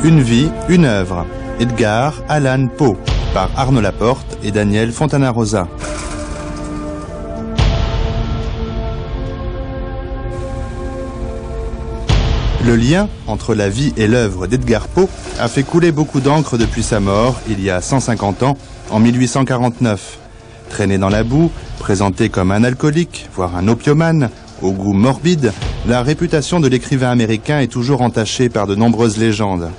Une vie, une œuvre. Edgar Allan Poe, par Arnaud Laporte et Daniel Fontana-Rosa. Le lien entre la vie et l'œuvre d'Edgar Poe a fait couler beaucoup d'encre depuis sa mort, il y a 150 ans, en 1849. Traîné dans la boue, présenté comme un alcoolique, voire un opiomane, au goût morbide, la réputation de l'écrivain américain est toujours entachée par de nombreuses légendes.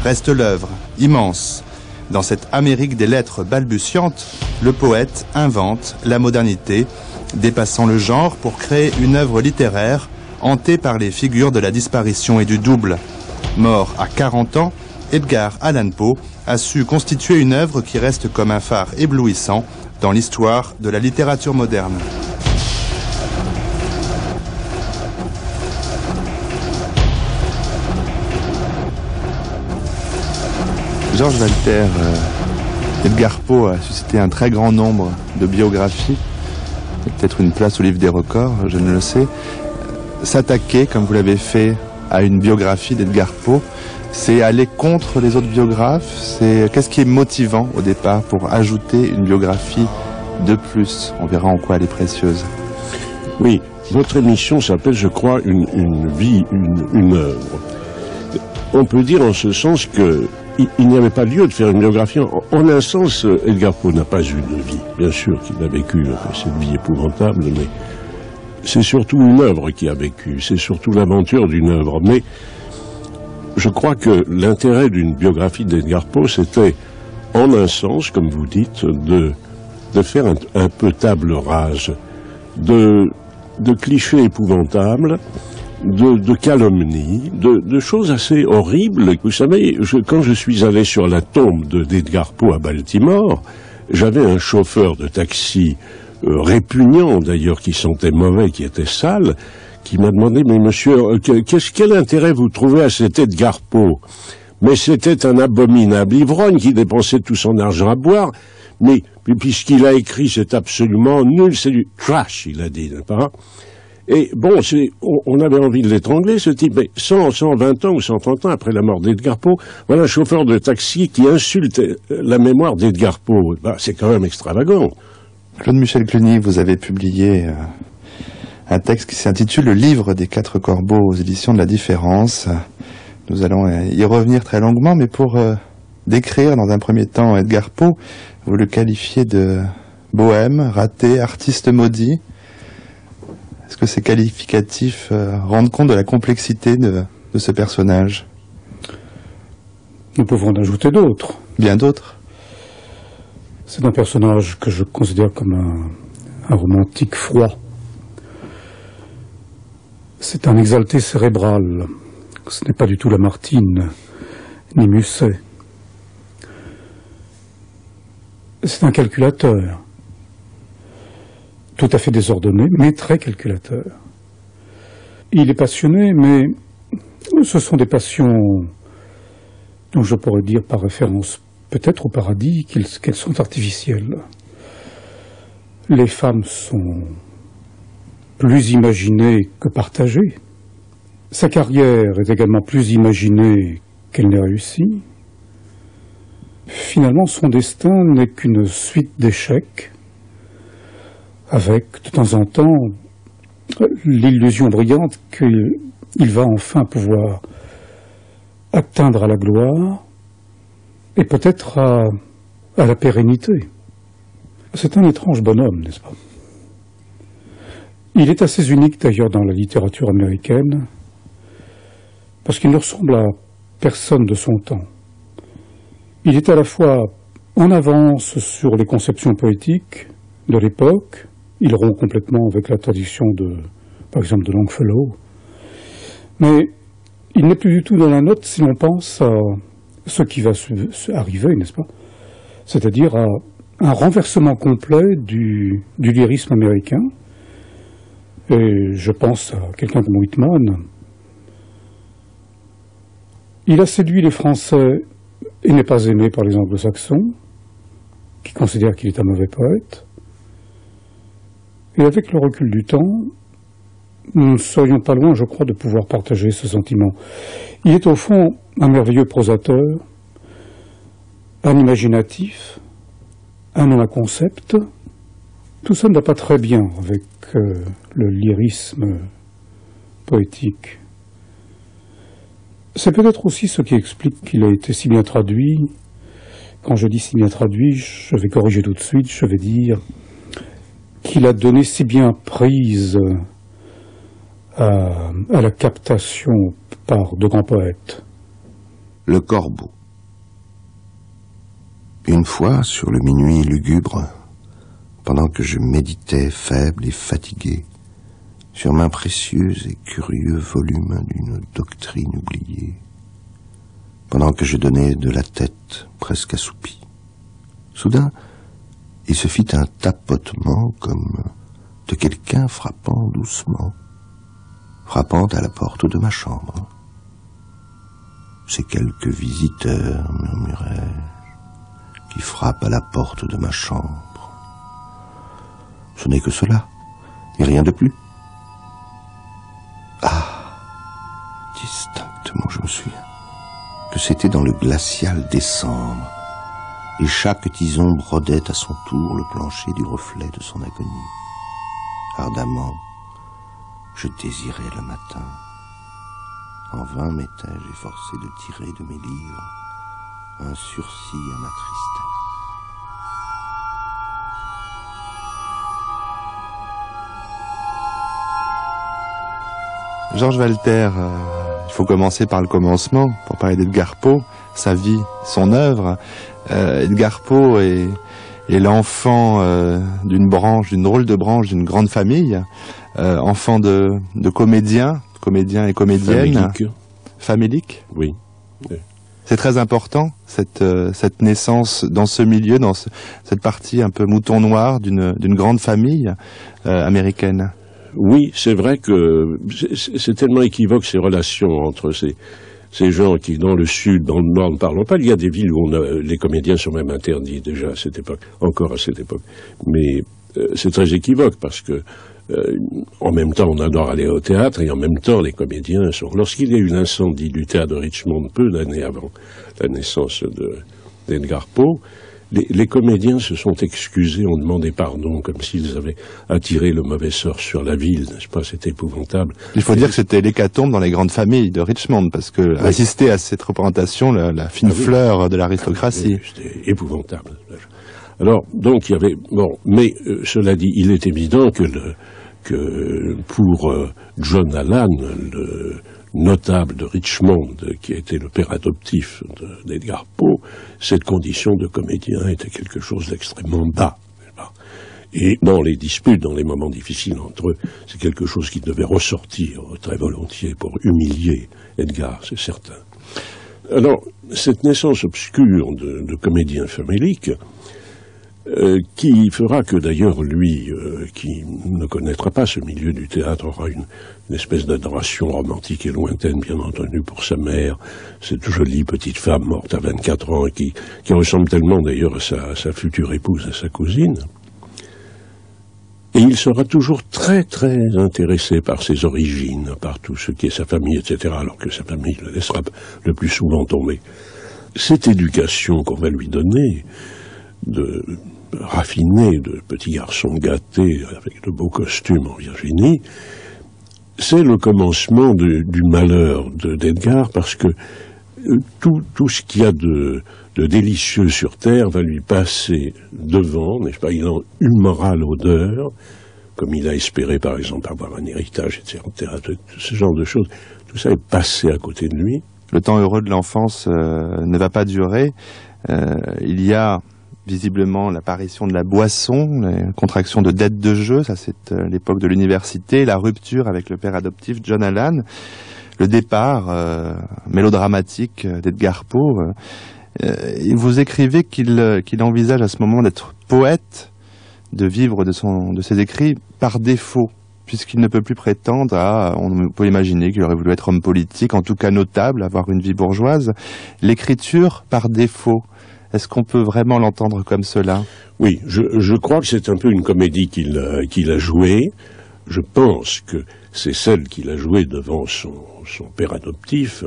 Reste l'œuvre, immense. Dans cette Amérique des lettres balbutiantes, le poète invente la modernité, dépassant le genre pour créer une œuvre littéraire hantée par les figures de la disparition et du double. Mort à 40 ans, Edgar Allan Poe a su constituer une œuvre qui reste comme un phare éblouissant dans l'histoire de la littérature moderne. Georges Walter, Edgar Poe a suscité un très grand nombre de biographies, peut-être une place au livre des records, je ne le sais. S'attaquer, comme vous l'avez fait, à une biographie d'Edgar Poe, c'est aller contre les autres biographes. Qu'est-ce qui est motivant au départ pour ajouter une biographie de plus? On verra en quoi elle est précieuse. Oui, votre émission s'appelle, je crois, une vie, une œuvre. On peut dire en ce sens que il n'y avait pas lieu de faire une biographie. En un sens, Edgar Poe n'a pas eu de vie. Bien sûr qu'il a vécu cette vie épouvantable, mais c'est surtout une œuvre qui a vécu. C'est surtout l'aventure d'une œuvre. Mais je crois que l'intérêt d'une biographie d'Edgar Poe, c'était, en un sens, comme vous dites, de faire un peu table rase de clichés épouvantables, de calomnies, de choses assez horribles. Vous savez, quand je suis allé sur la tombe d'Edgar Poe à Baltimore, j'avais un chauffeur de taxi répugnant d'ailleurs, qui sentait mauvais, qui était sale, qui m'a demandé, mais monsieur, quel intérêt vous trouvez à cet Edgar Poe? Mais c'était un abominable ivrogne qui dépensait tout son argent à boire, mais puisqu'il a écrit, c'est absolument nul, c'est du trash, il a dit, n'est-ce pas? Et bon, on avait envie de l'étrangler, ce type, mais 120 ans ou 130 ans après la mort d'Edgar Poe, voilà un chauffeur de taxi qui insulte la mémoire d'Edgar Poe. Bah, c'est quand même extravagant. Claude-Michel Cluny, vous avez publié un texte qui s'intitule « Le livre des quatre corbeaux » aux éditions de La Différence. Nous allons y revenir très longuement, mais pour décrire dans un premier temps Edgar Poe, vous le qualifiez de bohème, raté, artiste maudit. Est-ce que ces qualificatifs rendent compte de la complexité de ce personnage? Nous pouvons en ajouter d'autres. Bien d'autres. C'est un personnage que je considère comme un romantique froid. C'est un exalté cérébral. Ce n'est pas du tout Lamartine, ni Musset. C'est un calculateur. Tout à fait désordonné, mais très calculateur. Il est passionné, mais ce sont des passions dont je pourrais dire par référence peut-être au paradis qu'elles sont artificielles. Les femmes sont plus imaginées que partagées. Sa carrière est également plus imaginée qu'elle n'est réussie. Finalement, son destin n'est qu'une suite d'échecs, avec de temps en temps l'illusion brillante qu'il va enfin pouvoir atteindre à la gloire et peut-être à la pérennité. C'est un étrange bonhomme, n'est-ce pas? Il est assez unique d'ailleurs dans la littérature américaine parce qu'il ne ressemble à personne de son temps. Il est à la fois en avance sur les conceptions poétiques de l'époque. Il rompt complètement avec la tradition par exemple, de Longfellow. Mais il n'est plus du tout dans la note si l'on pense à ce qui va arriver, n'est-ce pas? C'est-à-dire à un renversement complet du lyrisme américain. Et je pense à quelqu'un comme Whitman. Il a séduit les Français et n'est pas aimé par les Anglo-Saxons, qui considèrent qu'il est un mauvais poète. Et avec le recul du temps, nous ne serions pas loin, je crois, de pouvoir partager ce sentiment. Il est au fond un merveilleux prosateur, un imaginatif, un homme à concept. Tout ça ne va pas très bien avec le lyrisme poétique. C'est peut-être aussi ce qui explique qu'il a été si bien traduit. Quand je dis si bien traduit, je vais corriger tout de suite, je vais dire qu'il a donné si bien prise à la captation par de grands poètes. Le corbeau. Une fois, sur le minuit lugubre, pendant que je méditais faible et fatigué sur ma précieuse et curieux volume d'une doctrine oubliée, pendant que je donnais de la tête presque assoupie, soudain, il se fit un tapotement comme de quelqu'un frappant doucement, frappant à la porte de ma chambre. C'est quelques visiteurs, murmurai-je, qui frappent à la porte de ma chambre. Ce n'est que cela, et rien de plus. Ah, distinctement je me souviens que c'était dans le glacial décembre, et chaque tison brodait à son tour le plancher du reflet de son agonie. Ardemment, je désirais le matin. En vain m'étais-je efforcé de tirer de mes livres un sursis à ma tristesse. Georges Walter, il faut commencer par le commencement pour parler d'Edgar Poe, sa vie, son œuvre. Edgar Poe est l'enfant d'une drôle de branche d'une grande famille, enfant de comédiens et comédiennes. Famélique. Oui. C'est très important, cette naissance dans ce milieu, dans cette partie un peu mouton noir d'une grande famille américaine. Oui, c'est vrai que c'est tellement équivoque ces relations entre ces gens qui, dans le sud, dans le nord, ne parlent pas. Il y a des villes où les comédiens sont même interdits déjà à cette époque, encore à cette époque. Mais c'est très équivoque parce que en même temps, on adore aller au théâtre et en même temps, les comédiens sont... Lorsqu'il y a eu l'incendie du théâtre de Richmond, peu d'années avant la naissance d'Edgar Poe, les comédiens se sont excusés, ont demandé pardon, comme s'ils avaient attiré le mauvais sort sur la ville, n'est-ce pas? C'était épouvantable. Il faut dire que c'était l'hécatombe dans les grandes familles de Richmond, parce que assister à cette représentation, la fine fleur de l'aristocratie. C'était épouvantable. Alors, donc, il y avait... Bon, mais cela dit, il est évident que pour John Allan, le notable de Richmond, qui a été le père adoptif d'Edgar Poe, cette condition de comédien était quelque chose d'extrêmement bas. Et dans les disputes, dans les moments difficiles entre eux, c'est quelque chose qui devait ressortir très volontiers pour humilier Edgar, c'est certain. Alors, cette naissance obscure de comédien famélique, qui fera que d'ailleurs lui, qui ne connaîtra pas ce milieu du théâtre, aura une espèce d'adoration romantique et lointaine, bien entendu, pour sa mère, cette jolie petite femme morte à 24 ans, qui ressemble tellement d'ailleurs à sa future épouse, à sa cousine. Et il sera toujours très très intéressé par ses origines, par tout ce qui est sa famille, etc., alors que sa famille le laissera le plus souvent tomber. Cette éducation qu'on va lui donner, de raffiné, de petit garçon gâté avec de beaux costumes en Virginie, c'est le commencement du malheur d'Edgar, parce que tout ce qu'il y a de délicieux sur Terre va lui passer devant, n'est-ce pas? Il en humera l'odeur, comme il a espéré par exemple avoir un héritage, etc., ce genre de choses. Tout ça est passé à côté de lui. Le temps heureux de l'enfance ne va pas durer. Il y a visiblement l'apparition de la boisson, la contraction de dettes de jeu, ça c'est l'époque de l'université, la rupture avec le père adoptif John Allan, le départ mélodramatique d'Edgar Poe. Vous écrivez qu'il envisage à ce moment d'être poète, de vivre de ses écrits par défaut, puisqu'il ne peut plus prétendre on peut imaginer qu'il aurait voulu être homme politique, en tout cas notable, avoir une vie bourgeoise. L'écriture par défaut, est-ce qu'on peut vraiment l'entendre comme cela? Oui, je crois que c'est un peu une comédie qu'il a jouée. je pense que c'est celle qu'il a jouée devant son père adoptif.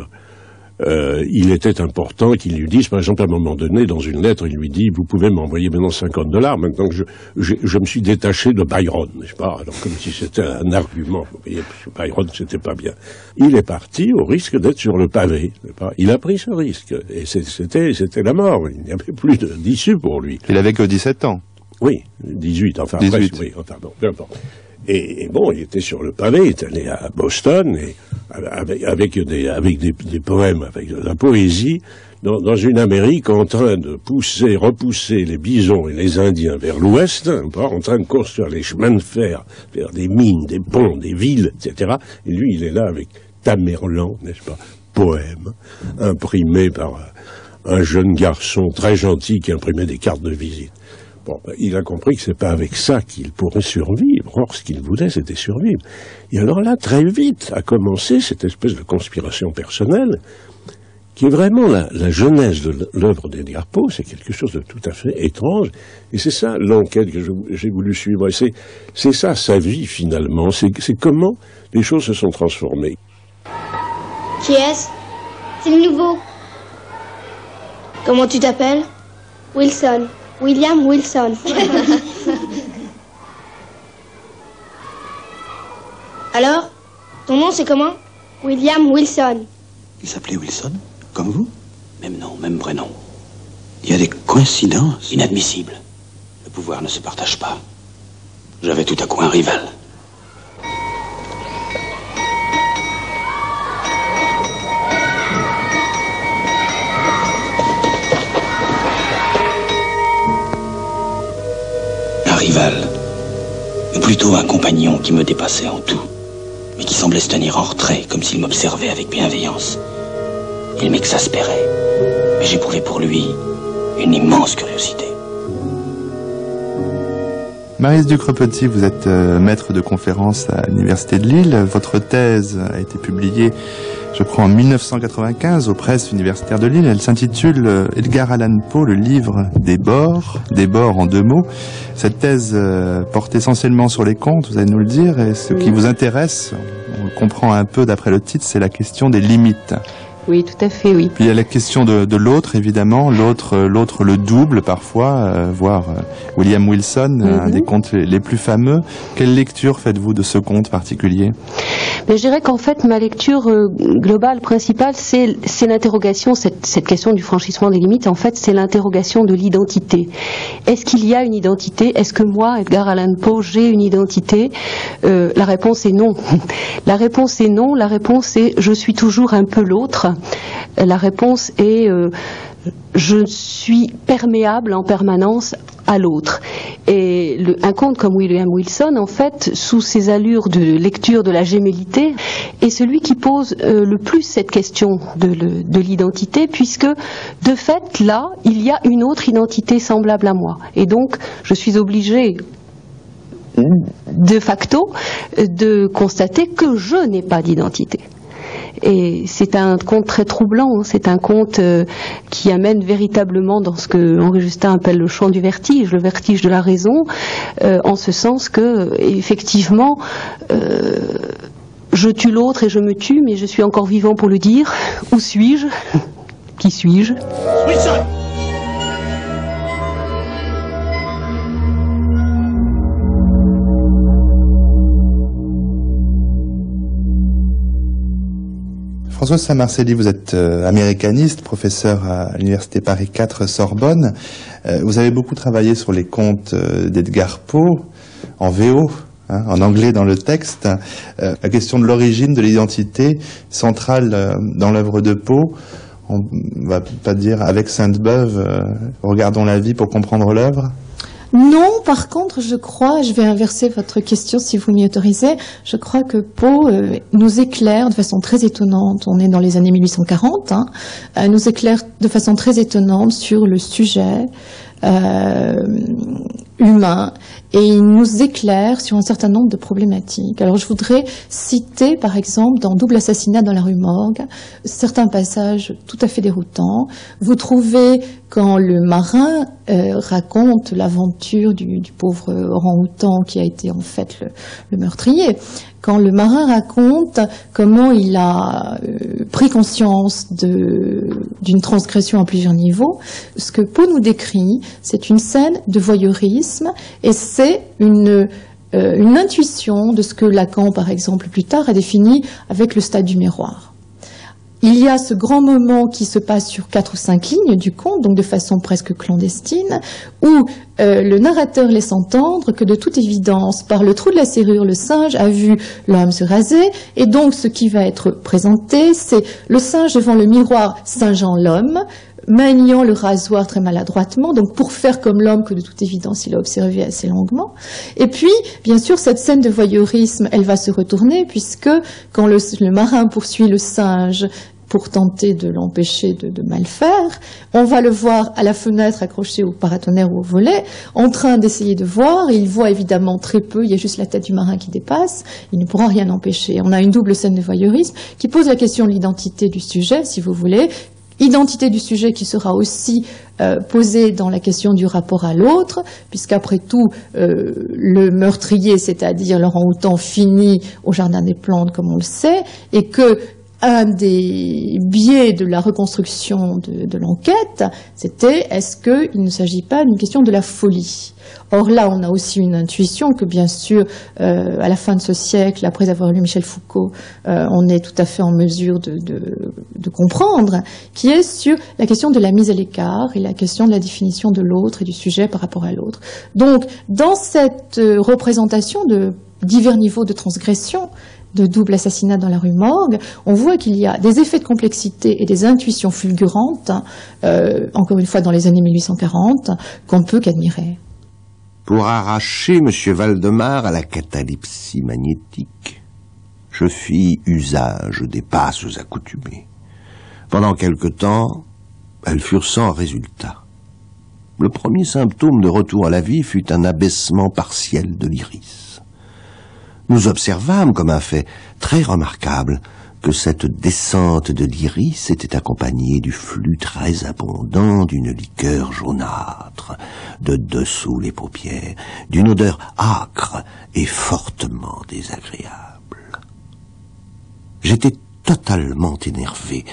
Il était important qu'il lui dise, par exemple, à un moment donné, dans une lettre, il lui dit, vous pouvez m'envoyer maintenant $50, maintenant que je me suis détaché de Byron, n'est-ce pas? Alors, comme si c'était un argument, vous voyez, parce que Byron, c'était pas bien. Il est parti au risque d'être sur le pavé, n'est-ce pas? Il a pris ce risque, et c'était la mort, il n'y avait plus d'issue pour lui. Il avait que 17 ans. Oui, 18, enfin, 18. Presque, oui, enfin, bon, peu importe. Et bon, il était sur le pavé, il est allé à Boston, et avec des poèmes, avec de la poésie, dans une Amérique en train de repousser les bisons et les Indiens vers l'ouest, en train de construire les chemins de fer, vers des mines, des ponts, des villes, etc. Et lui, il est là avec Tamerlan, n'est-ce pas, poème, imprimé par un jeune garçon très gentil qui imprimait des cartes de visite. Bon, il a compris que c'est pas avec ça qu'il pourrait survivre. Or, ce qu'il voulait, c'était survivre. Et alors là, très vite, a commencé cette espèce de conspiration personnelle, qui est vraiment la genèse de l'œuvre d'Edgar Poe. C'est quelque chose de tout à fait étrange. Et c'est ça l'enquête que j'ai voulu suivre. Et c'est ça sa vie, finalement. C'est comment les choses se sont transformées. Qui est-ce? C'est le nouveau. Comment tu t'appelles? Wilson. William Wilson. Alors, ton nom c'est comment? William Wilson. Il s'appelait Wilson? Comme vous? Même nom, même prénom. Il y a des coïncidences inadmissibles. Le pouvoir ne se partage pas. J'avais tout à coup un rival. Ou plutôt un compagnon qui me dépassait en tout, mais qui semblait se tenir en retrait, comme s'il m'observait avec bienveillance. Il m'exaspérait, mais j'éprouvais pour lui une immense curiosité. Maryse Ducrepetit, vous êtes maître de conférence à l'Université de Lille. Votre thèse a été publiée, je crois, en 1995 aux presses universitaires de Lille. Elle s'intitule Edgar Allan Poe, le livre des bords en 2 mots. Cette thèse porte essentiellement sur les contes, vous allez nous le dire, et ce qui vous intéresse, on le comprend un peu d'après le titre, c'est la question des limites. Oui, tout à fait, oui. Puis il y a la question de l'autre, évidemment. L'autre le double parfois, voire William Wilson, un des contes les plus fameux. Quelle lecture faites-vous de ce conte particulier? Mais je dirais qu'en fait, ma lecture globale, principale, c'est l'interrogation, cette question du franchissement des limites, en fait, c'est l'interrogation de l'identité. Est-ce qu'il y a une identité? Est-ce que moi, Edgar Allan Poe, j'ai une identité? La réponse est non. La réponse est non. La réponse est je suis toujours un peu l'autre. La réponse est je suis perméable en permanence à l'autre. Et un conte comme William Wilson, en fait, sous ses allures de lecture de la gémellité, est celui qui pose le plus cette question de l'identité, puisque, de fait, là, il y a une autre identité semblable à moi. Et donc, je suis obligée, de facto, de constater que je n'ai pas d'identité. Et c'est un conte très troublant, hein. C'est un conte qui amène véritablement dans ce que Henri Justin appelle le champ du vertige, le vertige de la raison, en ce sens que, effectivement, je tue l'autre et je me tue, mais je suis encore vivant pour le dire. Où suis-je? Qui suis-je? Wilson! Françoise Saint-Marcelli, vous êtes américaniste, professeur à l'Université Paris 4 Sorbonne. Vous avez beaucoup travaillé sur les contes d'Edgar Poe, en VO, hein, en anglais dans le texte. La question de l'origine, de l'identité centrale dans l'œuvre de Poe. On va pas dire avec Sainte-Beuve, regardons la vie pour comprendre l'œuvre. Non, par contre, je crois, je vais inverser votre question si vous m'y autorisez, je crois que Poe nous éclaire de façon très étonnante, on est dans les années 1840, hein, nous éclaire de façon très étonnante sur le sujet humain et il nous éclaire sur un certain nombre de problématiques. Alors je voudrais citer par exemple dans Double assassinat dans la rue Morgue certains passages tout à fait déroutants. Vous trouvez quand le marin raconte l'aventure du pauvre orang-outan qui a été en fait le meurtrier, quand le marin raconte comment il a pris conscience d'une transgression à plusieurs niveaux, ce que Poe nous décrit, c'est une scène de voyeurisme et c'est une intuition de ce que Lacan, par exemple, plus tard a défini avec le stade du miroir. Il y a ce grand moment qui se passe sur 4 ou 5 lignes du conte, donc de façon presque clandestine, où le narrateur laisse entendre que de toute évidence, par le trou de la serrure, le singe a vu l'homme se raser, et donc ce qui va être présenté, c'est le singe devant le miroir singeant l'homme, maniant le rasoir très maladroitement, donc pour faire comme l'homme que de toute évidence il a observé assez longuement. Et puis, bien sûr, cette scène de voyeurisme, elle va se retourner, puisque quand le marin poursuit le singe pour tenter de l'empêcher de mal faire, on va le voir à la fenêtre accroché au paratonnerre ou au volet, en train d'essayer de voir, et il voit évidemment très peu, il y a juste la tête du marin qui dépasse, il ne pourra rien empêcher. On a une double scène de voyeurisme qui pose la question de l'identité du sujet, si vous voulez, identité du sujet qui sera aussi posée dans la question du rapport à l'autre, puisqu'après tout, le meurtrier, c'est-à-dire l'orang-outan, finit au Jardin des Plantes, comme on le sait, et que un des biais de la reconstruction de l'enquête, c'était est-ce qu'il ne s'agit pas d'une question de la folie? Or là, on a aussi une intuition que, bien sûr, à la fin de ce siècle, après avoir lu Michel Foucault, on est tout à fait en mesure de comprendre, qui est sur la question de la mise à l'écart et la question de la définition de l'autre et du sujet par rapport à l'autre. Donc, dans cette représentation de divers niveaux de transgression, de Double assassinat dans la rue Morgue, on voit qu'il y a des effets de complexité et des intuitions fulgurantes, encore une fois dans les années 1840, qu'on ne peut qu'admirer. Pour arracher M. Valdemar à la catalepsie magnétique, je fis usage des passes accoutumées. Pendant quelque temps, elles furent sans résultat. Le premier symptôme de retour à la vie fut un abaissement partiel de l'iris. Nous observâmes comme un fait très remarquable que cette descente de l'iris était accompagnée du flux très abondant d'une liqueur jaunâtre de dessous les paupières, d'une odeur âcre et fortement désagréable. J'étais totalement énervé,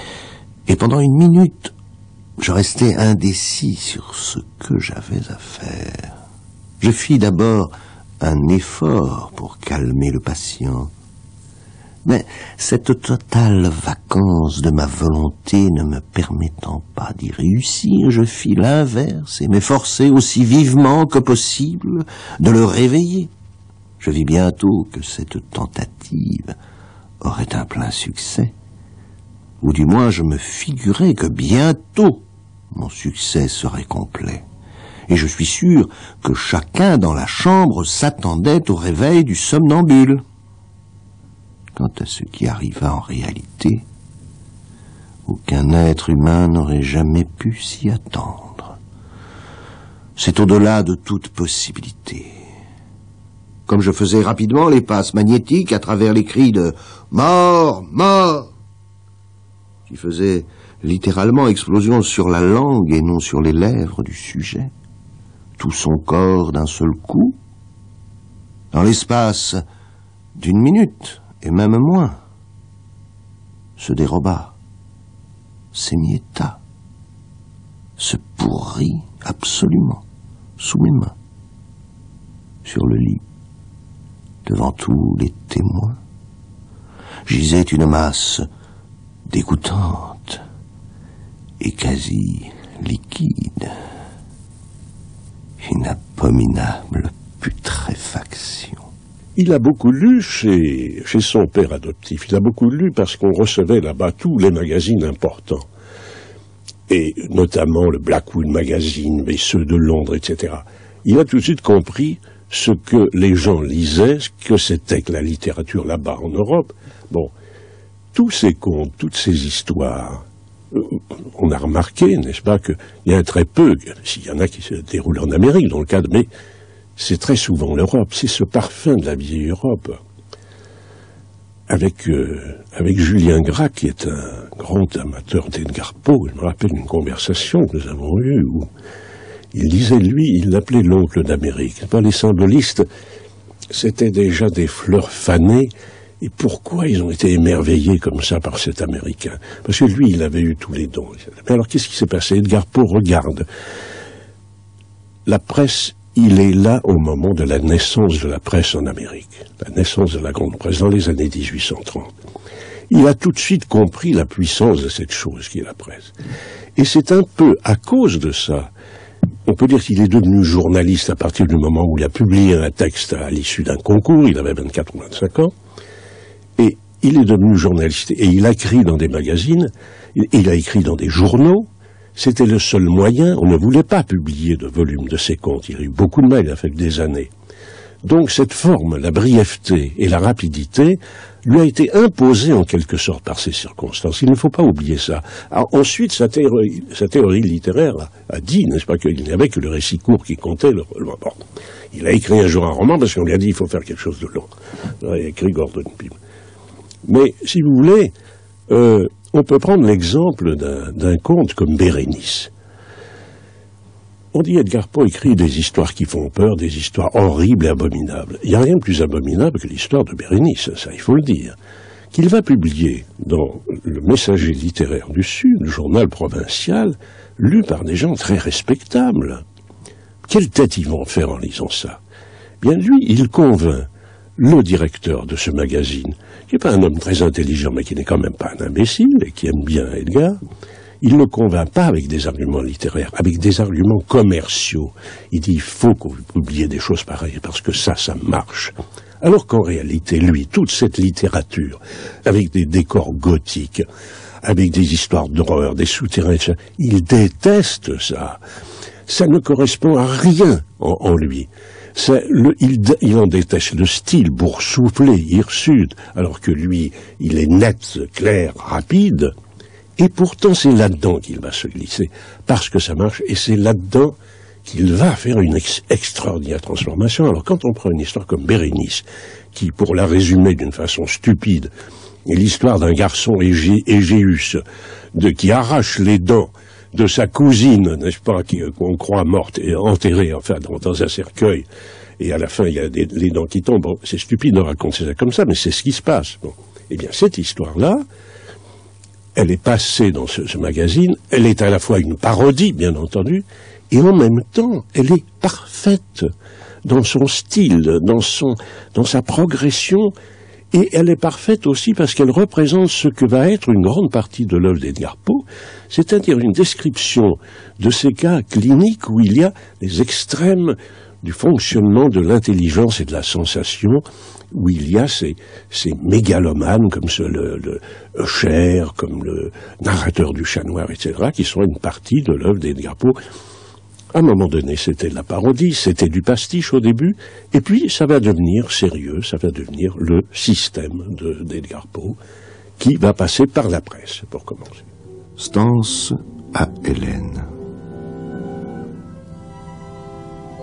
et pendant une minute, je restais indécis sur ce que j'avais à faire. Je fis d'abord un effort pour calmer le patient. Mais cette totale vacance de ma volonté ne me permettant pas d'y réussir, je fis l'inverse et m'efforçai aussi vivement que possible de le réveiller. Je vis bientôt que cette tentative aurait un plein succès, ou du moins je me figurais que bientôt mon succès serait complet. Et je suis sûr que chacun dans la chambre s'attendait au réveil du somnambule. Quant à ce qui arriva en réalité, aucun être humain n'aurait jamais pu s'y attendre. C'est au-delà de toute possibilité. Comme je faisais rapidement les passes magnétiques à travers les cris de « Mort, mort !» qui faisaient littéralement explosion sur la langue et non sur les lèvres du sujet, tout son corps d'un seul coup, dans l'espace d'une minute, et même moins, se déroba, s'émietta, se pourrit absolument sous mes mains, sur le lit, devant tous les témoins, gisait une masse dégoûtante et quasi liquide. Une abominable putréfaction. Il a beaucoup lu chez son père adoptif. Il a beaucoup lu parce qu'on recevait là-bas tous les magazines importants. Et notamment le Blackwood Magazine, mais ceux de Londres, etc. Il a tout de suite compris ce que les gens lisaient, ce que c'était que la littérature là-bas en Europe. Bon, tous ces contes, toutes ces histoires, on a remarqué, n'est-ce pas, qu'il y a très peu, s'il y en a qui se déroulent en Amérique, dans le cadre, mais c'est très souvent l'Europe, c'est ce parfum de la vieille Europe. Avec Julien Gras, qui est un grand amateur d'Edgar Poe, je me rappelle une conversation que nous avons eue où il disait, lui, il l'appelait l'oncle d'Amérique. Les symbolistes, c'était déjà des fleurs fanées. Et pourquoi ils ont été émerveillés comme ça par cet Américain? Parce que lui, il avait eu tous les dons. Mais alors, qu'est-ce qui s'est passé? Edgar Poe regarde. La presse, il est là au moment de la naissance de la presse en Amérique. La naissance de la grande presse dans les années 1830. Il a tout de suite compris la puissance de cette chose qui est la presse. Et c'est un peu à cause de ça, on peut dire qu'il est devenu journaliste à partir du moment où il a publié un texte à l'issue d'un concours, il avait 24 ou 25 ans, et il est devenu journaliste, et il a écrit dans des magazines, il a écrit dans des journaux. C'était le seul moyen, on ne voulait pas publier de volume de ses contes, il a eu beaucoup de mal, il a fait des années. Donc cette forme, la brièveté et la rapidité, lui a été imposée en quelque sorte par ces circonstances. Il ne faut pas oublier ça. Alors, ensuite, sa théorie littéraire a dit, n'est-ce pas, qu'il n'y avait que le récit court qui comptait. Bon, il a écrit un jour un roman parce qu'on lui a dit il faut faire quelque chose de long. Alors, il a écrit Gordon Pym. Mais, si vous voulez, on peut prendre l'exemple d'un conte comme Bérénice. On dit Edgar Poe écrit des histoires qui font peur, des histoires horribles et abominables. Il n'y a rien de plus abominable que l'histoire de Bérénice, ça il faut le dire. Qu'il va publier dans le Messager littéraire du Sud, le journal provincial, lu par des gens très respectables. Quelle tête ils vont faire en lisant ça? Bien lui, il convainc le directeur de ce magazine, qui n'est pas un homme très intelligent, mais qui n'est quand même pas un imbécile, et qui aime bien Edgar. Il ne convainc pas avec des arguments littéraires, avec des arguments commerciaux. Il dit, il faut que vous publiez des choses pareilles, parce que ça marche. Alors qu'en réalité, lui, toute cette littérature, avec des décors gothiques, avec des histoires d'horreur, des souterrains, etc., il déteste ça. Ça ne correspond à rien en lui. Il en déteste le style boursouflé, hirsute, alors que lui, il est net, clair, rapide. Et pourtant, c'est là-dedans qu'il va se glisser, parce que ça marche, et c'est là-dedans qu'il va faire une extraordinaire transformation. Alors, quand on prend une histoire comme Bérénice, qui, pour la résumer d'une façon stupide, est l'histoire d'un garçon Égéus, qui arrache les dents de sa cousine, n'est-ce pas, qu'on croit morte et enterrée, enfin, dans un cercueil, et à la fin, il y a les dents qui tombent. Bon, c'est stupide de raconter ça comme ça, mais c'est ce qui se passe. Bon. Eh bien, cette histoire-là, elle est passée dans ce magazine, elle est à la fois une parodie, bien entendu, et en même temps, elle est parfaite dans son style, dans sa progression, et elle est parfaite aussi parce qu'elle représente ce que va être une grande partie de l'œuvre d'Edgar Poe, c'est-à-dire une description de ces cas cliniques où il y a les extrêmes du fonctionnement de l'intelligence et de la sensation, où il y a ces mégalomanes comme le Usher, comme le narrateur du Chat Noir, etc., qui sont une partie de l'œuvre d'Edgar Poe. À un moment donné, c'était de la parodie, c'était du pastiche au début, et puis ça va devenir sérieux, ça va devenir le système d'Edgar Poe, qui va passer par la presse, pour commencer. Stance à Hélène.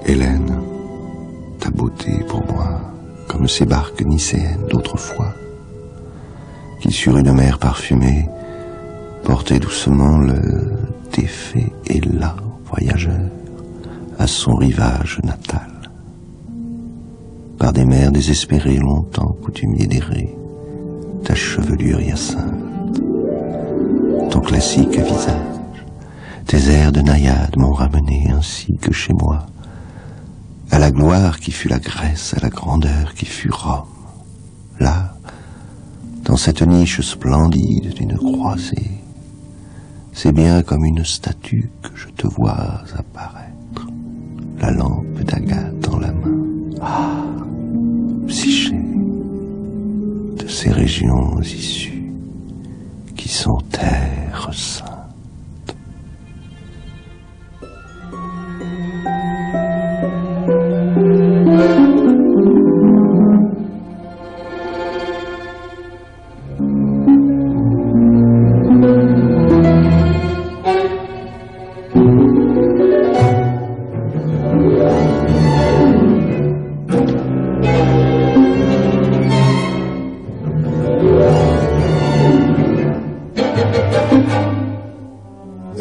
Hélène, ta beauté pour moi, comme ces barques nicéennes d'autrefois, qui sur une mer parfumée portaient doucement le défait et là, voyageur, à son rivage natal. Par des mers désespérées longtemps coutumier d'errer, ta chevelure hyacinthe, ton classique visage, tes airs de naïade m'ont ramené ainsi que chez moi, à la gloire qui fut la Grèce, à la grandeur qui fut Rome. Là, dans cette niche splendide d'une croisée, c'est bien comme une statue que je te vois apparaître, la lampe d'agate dans la main. Ah, Psyché, de ces régions issues, qui sont terre sainte.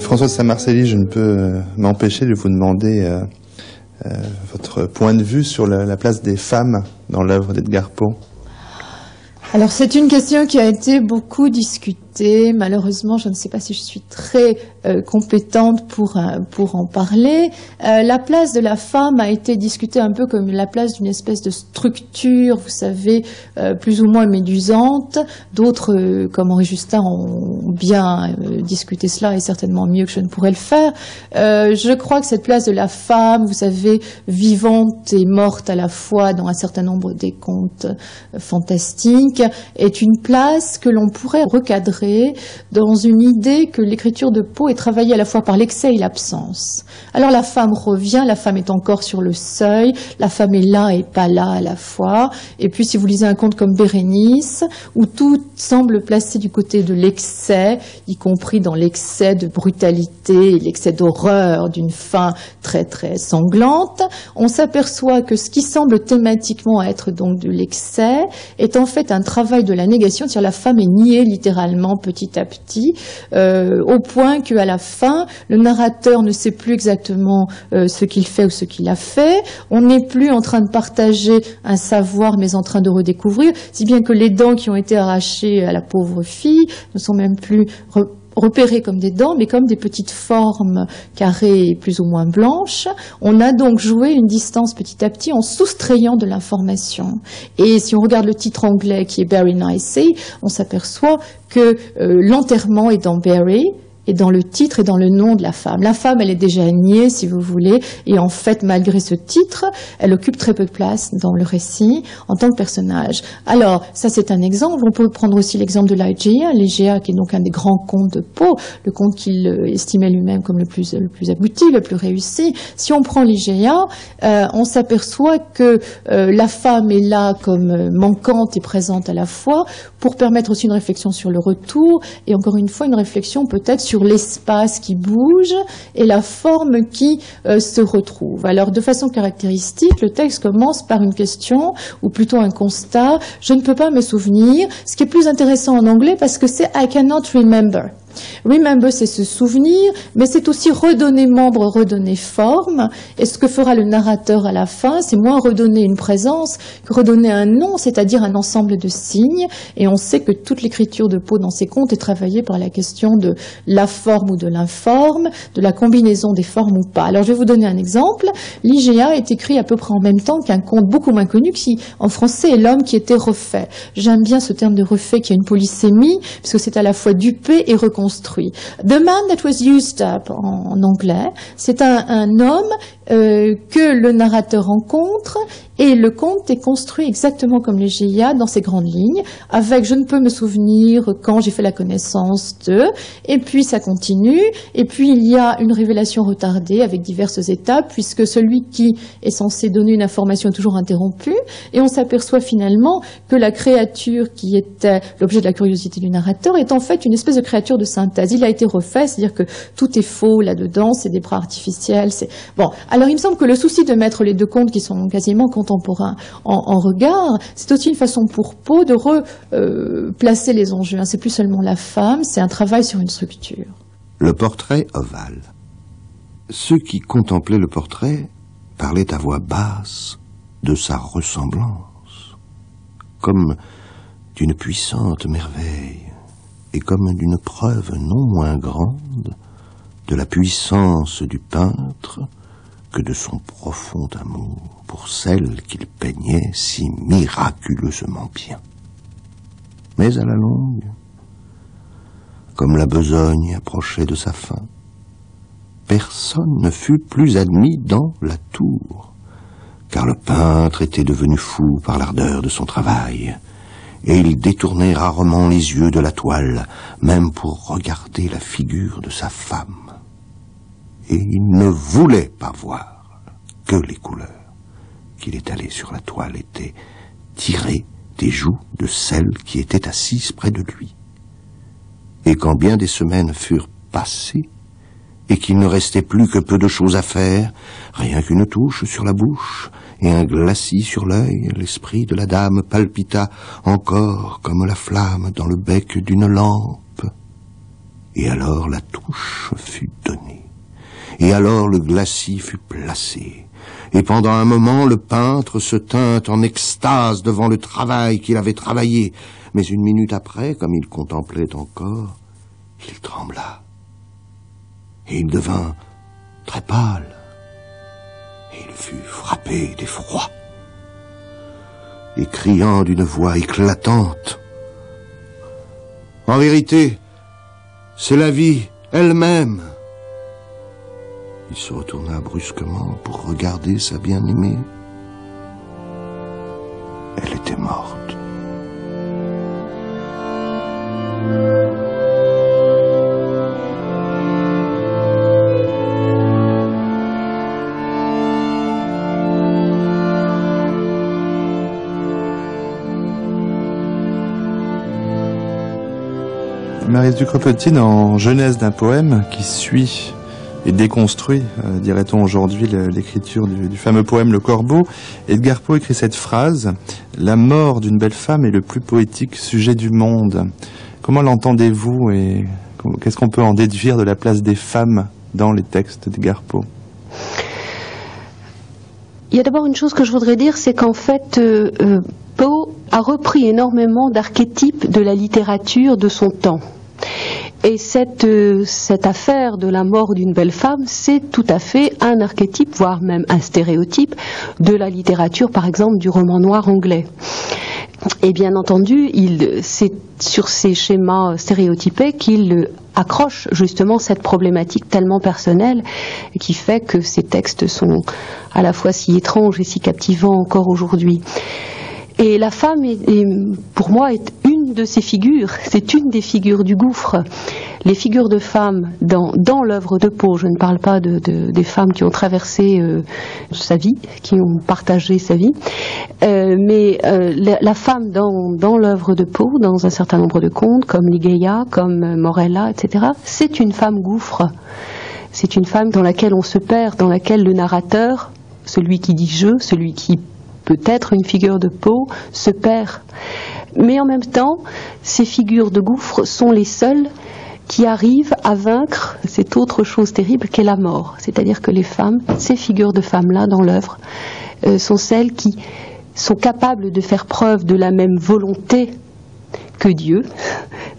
Françoise Saint-Marcelli, je ne peux m'empêcher de vous demander votre point de vue sur la place des femmes dans l'œuvre d'Edgar Poe. Alors c'est une question qui a été beaucoup discutée. Malheureusement, je ne sais pas si je suis très compétente pour en parler. La place de la femme a été discutée un peu comme la place d'une espèce de structure, vous savez, plus ou moins médusante. D'autres, comme Henri Justin, ont bien discuté cela et certainement mieux que je ne pourrais le faire. Je crois que cette place de la femme, vous savez, vivante et morte à la fois dans un certain nombre des contes fantastiques, est une place que l'on pourrait recadrer dans une idée que l'écriture de Poe est travaillée à la fois par l'excès et l'absence. Alors la femme revient, la femme est encore sur le seuil, la femme est là et pas là à la fois. Et puis si vous lisez un conte comme Bérénice, où tout semble placé du côté de l'excès, y compris dans l'excès de brutalité, l'excès d'horreur d'une fin très très sanglante, on s'aperçoit que ce qui semble thématiquement être donc de l'excès est en fait un travail de la négation, c'est-à-dire la femme est niée littéralement petit à petit, au point qu'à la fin, le narrateur ne sait plus exactement ce qu'il fait ou ce qu'il a fait, on n'est plus en train de partager un savoir, mais en train de redécouvrir, si bien que les dents qui ont été arrachées à la pauvre fille ne sont même plus repérées comme des dents, mais comme des petites formes carrées plus ou moins blanches. On a donc joué une distance petit à petit en soustrayant de l'information. Et si on regarde le titre anglais qui est Bury Nicely, on s'aperçoit que l'enterrement est dans Bury, et dans le titre et dans le nom de la femme. La femme, elle est déjà niée, si vous voulez, et en fait, malgré ce titre, elle occupe très peu de place dans le récit en tant que personnage. Alors, ça c'est un exemple. On peut prendre aussi l'exemple de l'Egéa, qui est donc un des grands contes de Poe, le conte qu'il estimait lui-même comme le plus abouti, le plus réussi. Si on prend l'Egéa, on s'aperçoit que la femme est là comme manquante et présente à la fois, pour permettre aussi une réflexion sur le retour, et encore une fois, une réflexion peut-être sur l'espace qui bouge et la forme qui se retrouve. Alors, de façon caractéristique, le texte commence par une question, ou plutôt un constat. Je ne peux pas me souvenir. Ce qui est plus intéressant en anglais, parce que c'est I cannot remember. Remember, c'est se souvenir, mais c'est aussi redonner membre, redonner forme. Et ce que fera le narrateur à la fin, c'est moins redonner une présence que redonner un nom, c'est-à-dire un ensemble de signes. Et on sait que toute l'écriture de Poe dans ses contes est travaillée par la question de la forme ou de l'informe, de la combinaison des formes ou pas. Alors je vais vous donner un exemple. L'Igéa est écrit à peu près en même temps qu'un conte beaucoup moins connu qui, en français, est L'homme qui était refait. J'aime bien ce terme de refait qui a une polysémie, parce que c'est à la fois dupé et reconstruit. The man that was used up en anglais, c'est un homme que le narrateur rencontre, et le conte est construit exactement comme l'Egéa dans ses grandes lignes, avec je ne peux me souvenir quand j'ai fait la connaissance de, et puis ça continue, et puis il y a une révélation retardée avec diverses étapes, puisque celui qui est censé donner une information est toujours interrompu, et on s'aperçoit finalement que la créature qui était l'objet de la curiosité du narrateur est en fait une espèce de créature de synthèse. Il a été refait, c'est-à-dire que tout est faux là-dedans, c'est des bras artificiels, c'est... Bon, alors il me semble que le souci de mettre les deux contes qui sont quasiment contemporains en regard, c'est aussi une façon pour Poe de replacer les enjeux. C'est plus seulement la femme, c'est un travail sur une structure. Le portrait ovale. Ceux qui contemplaient le portrait parlaient à voix basse de sa ressemblance, comme d'une puissante merveille, et comme d'une preuve non moins grande de la puissance du peintre que de son profond amour pour celle qu'il peignait si miraculeusement bien. Mais à la longue, comme la besogne approchait de sa fin, personne ne fut plus admis dans la tour, car le peintre était devenu fou par l'ardeur de son travail, et il détournait rarement les yeux de la toile, même pour regarder la figure de sa femme. Et il ne voulait pas voir que les couleurs qu'il étalait sur la toile étaient tirées des joues de celle qui était assise près de lui. Et quand bien des semaines furent passées, et qu'il ne restait plus que peu de choses à faire, rien qu'une touche sur la bouche et un glacis sur l'œil, l'esprit de la dame palpita encore comme la flamme dans le bec d'une lampe. Et alors la touche fut donnée. Et alors le glacis fut placé. Et pendant un moment, le peintre se tint en extase devant le travail qu'il avait travaillé. Mais une minute après, comme il contemplait encore, il trembla. Et il devint très pâle. Et il fut frappé d'effroi. Et criant d'une voix éclatante, « En vérité, c'est la vie elle-même !» Il se retourna brusquement pour regarder sa bien-aimée. Elle était morte. Maryse Ducrepetit, dans Genèse d'un poème qui suit et déconstruit, dirait-on aujourd'hui, l'écriture du fameux poème Le Corbeau, Edgar Poe écrit cette phrase: « La mort d'une belle femme est le plus poétique sujet du monde ». Comment l'entendez-vous et qu'est-ce qu'on peut en déduire de la place des femmes dans les textes d'Edgar Poe? Il y a d'abord une chose que je voudrais dire, c'est qu'en fait, Poe a repris énormément d'archétypes de la littérature de son temps. Et cette affaire de la mort d'une belle femme, c'est tout à fait un archétype, voire même un stéréotype, de la littérature, par exemple, du roman noir anglais. Et bien entendu, c'est sur ces schémas stéréotypés qu'il accroche justement cette problématique tellement personnelle qui fait que ces textes sont à la fois si étranges et si captivants encore aujourd'hui. Et la femme, pour moi, est une de ces figures, c'est une des figures du gouffre. Les figures de femmes dans l'œuvre de Poe, je ne parle pas des femmes qui ont traversé sa vie, qui ont partagé sa vie, mais la femme dans l'œuvre de Poe, dans un certain nombre de contes, comme Ligeia, comme Morella, etc., c'est une femme gouffre. C'est une femme dans laquelle on se perd, dans laquelle le narrateur, celui qui dit je, celui qui peut être une figure de Poe, se perd. Mais en même temps, ces figures de gouffre sont les seules qui arrivent à vaincre cette autre chose terrible qu'est la mort. C'est-à-dire que les femmes, ces figures de femmes-là dans l'œuvre, sont celles qui sont capables de faire preuve de la même volonté que Dieu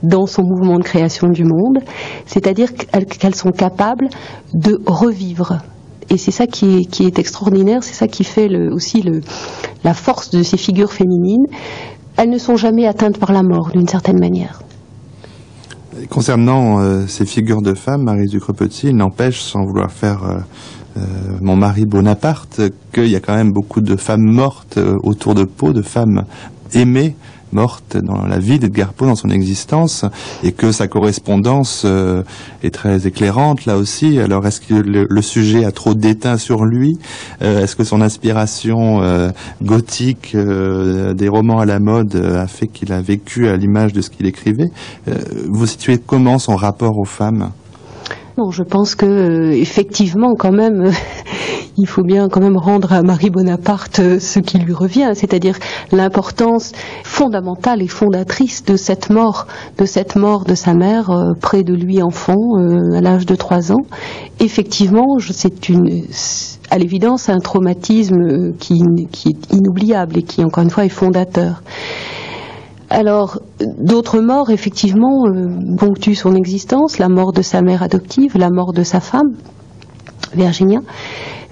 dans son mouvement de création du monde, c'est-à-dire qu'elles sont capables de revivre. Et c'est ça qui est extraordinaire, c'est ça qui fait aussi la force de ces figures féminines. Elles ne sont jamais atteintes par la mort, d'une certaine manière. Concernant ces figures de femmes, Maryse Ducrepetit, il n'empêche, sans vouloir faire mon mari Bonaparte, qu'il y a quand même beaucoup de femmes mortes autour de Poe, de femmes aimées, morte dans la vie d'Edgar Poe, dans son existence, et que sa correspondance est très éclairante là aussi. Alors est-ce que le sujet a trop d'étain sur lui? Est-ce que son inspiration gothique des romans à la mode a fait qu'il a vécu à l'image de ce qu'il écrivait? Vous situez comment son rapport aux femmes? Non, je pense que effectivement, quand même, il faut bien quand même rendre à Marie Bonaparte ce qui lui revient, c'est-à-dire l'importance fondamentale et fondatrice de cette mort de sa mère près de lui enfant à l'âge de 3 ans. Effectivement, c'est à l'évidence un traumatisme qui est inoubliable et qui, encore une fois, est fondateur. Alors, d'autres morts, effectivement, ponctuent son existence, la mort de sa mère adoptive, la mort de sa femme, Virginia.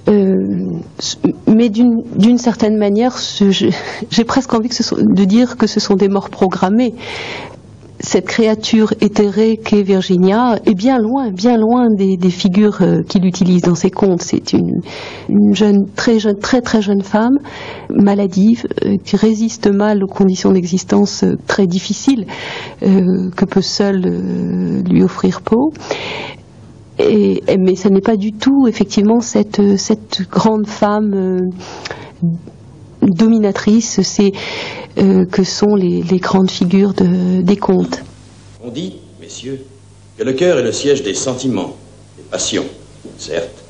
Mais d'une certaine manière, j'ai presque envie de dire que ce sont des morts programmées. Cette créature éthérée qu'est Virginia est bien loin des figures qu'il utilise dans ses contes. C'est une jeune, très jeune femme, maladive, qui résiste mal aux conditions d'existence très difficiles que peut seul lui offrir Poe. Mais ce n'est pas du tout, effectivement, cette grande femme dominatrice, que sont les grandes figures des contes. On dit, messieurs, que le cœur est le siège des sentiments, des passions, certes.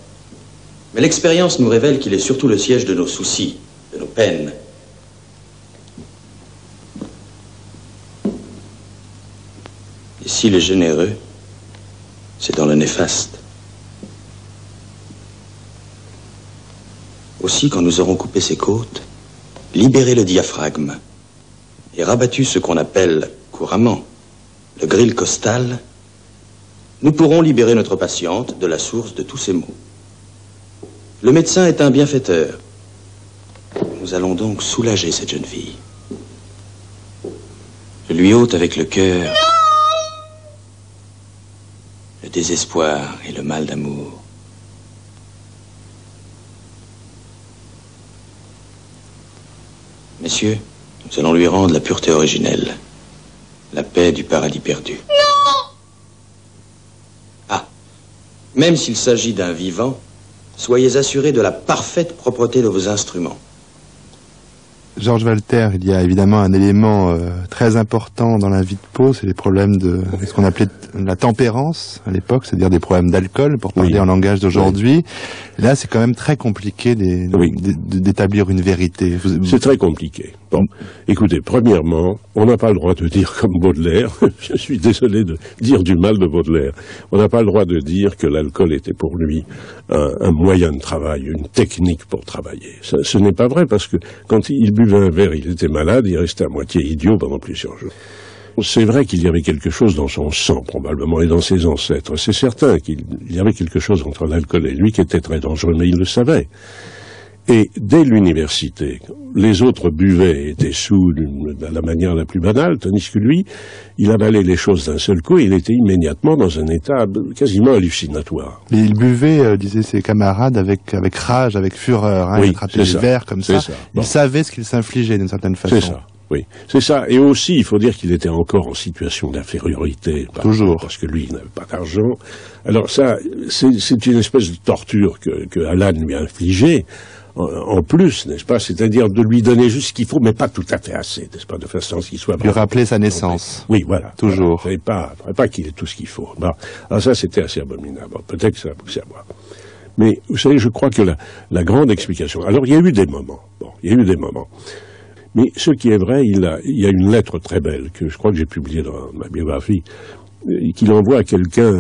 Mais l'expérience nous révèle qu'il est surtout le siège de nos soucis, de nos peines. Et s'il est généreux, c'est dans le néfaste. Aussi, quand nous aurons coupé ses côtes, libéré le diaphragme et rabattu ce qu'on appelle couramment le gril costal, nous pourrons libérer notre patiente de la source de tous ses maux. Le médecin est un bienfaiteur. Nous allons donc soulager cette jeune fille. Je lui ôte avec le cœur le désespoir et le mal d'amour. Messieurs, nous allons lui rendre la pureté originelle, la paix du paradis perdu. Non! Ah, même s'il s'agit d'un vivant, soyez assurés de la parfaite propreté de vos instruments. Georges Walter, il y a évidemment un élément très important dans la vie de Poe, c'est les problèmes de ce qu'on appelait la tempérance à l'époque, c'est-à-dire des problèmes d'alcool, pour parler en langage d'aujourd'hui. Oui. Là, c'est quand même très compliqué d'établir une vérité. C'est très compliqué. Bon, écoutez, premièrement, on n'a pas le droit de dire comme Baudelaire, je suis désolé de dire du mal de Baudelaire, on n'a pas le droit de dire que l'alcool était pour lui un moyen de travail, une technique pour travailler. Ce n'est pas vrai, parce que quand il buvait un verre, il était malade, il restait à moitié idiot pendant plusieurs jours. C'est vrai qu'il y avait quelque chose dans son sang, probablement, et dans ses ancêtres. C'est certain qu'il y avait quelque chose entre l'alcool et lui qui était très dangereux, mais il le savait. Et dès l'université, les autres buvaient et étaient sous de la manière la plus banale, tandis que lui, il avalait les choses d'un seul coup et il était immédiatement dans un état quasiment hallucinatoire. Mais il buvait, disaient ses camarades, avec rage, avec fureur. Hein, il attrapait les verres comme ça. Bon. Il savait ce qu'il s'infligeait d'une certaine façon. C'est ça. Oui, c'est ça. Et aussi, il faut dire qu'il était encore en situation d'infériorité. Toujours. Parce que lui, il n'avait pas d'argent. Alors ça, c'est une espèce de torture que Alan lui a infligée. En plus, n'est-ce pas, c'est-à-dire de lui donner juste ce qu'il faut, mais pas tout à fait assez, n'est-ce pas, de façon à ce qu'il soit... Lui rappeler sa naissance. Oui, voilà. Toujours. Il ne fallait pas qu'il ait tout ce qu'il faut. Bon. Alors ça, c'était assez abominable. Bon, peut-être que ça a poussé à moi. Mais, vous savez, je crois que la grande explication... Alors, il y a eu des moments. Bon, il y a eu des moments. Mais ce qui est vrai, il y a une lettre très belle, que je crois que j'ai publiée dans ma biographie, qu'il envoie à quelqu'un...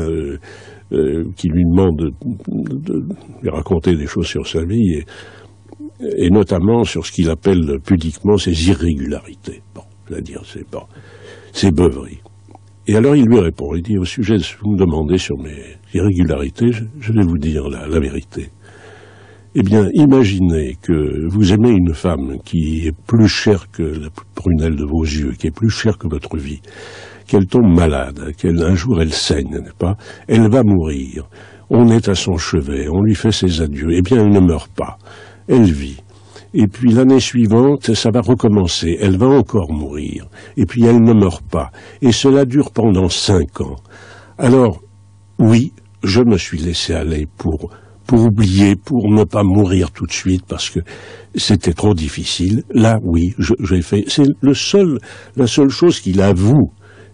qui lui demande de lui raconter des choses sur sa vie, et notamment sur ce qu'il appelle pudiquement ses irrégularités. Bon, c'est-à-dire ses beuveries. Et alors il lui répond, il dit, au sujet de ce que vous me demandez sur mes irrégularités, je vais vous dire la vérité. Eh bien, imaginez que vous aimez une femme qui est plus chère que la prunelle de vos yeux, qui est plus chère que votre vie, qu'elle tombe malade, qu'un jour elle saigne, n'est-ce pas? Elle va mourir. On est à son chevet, on lui fait ses adieux. Eh bien, elle ne meurt pas. Elle vit. Et puis l'année suivante, ça va recommencer. Elle va encore mourir. Et puis elle ne meurt pas. Et cela dure pendant 5 ans. Alors, oui, je me suis laissé aller pour oublier, pour ne pas mourir tout de suite, parce que c'était trop difficile. Là, oui, j'ai fait... C'est la seule chose qu'il avoue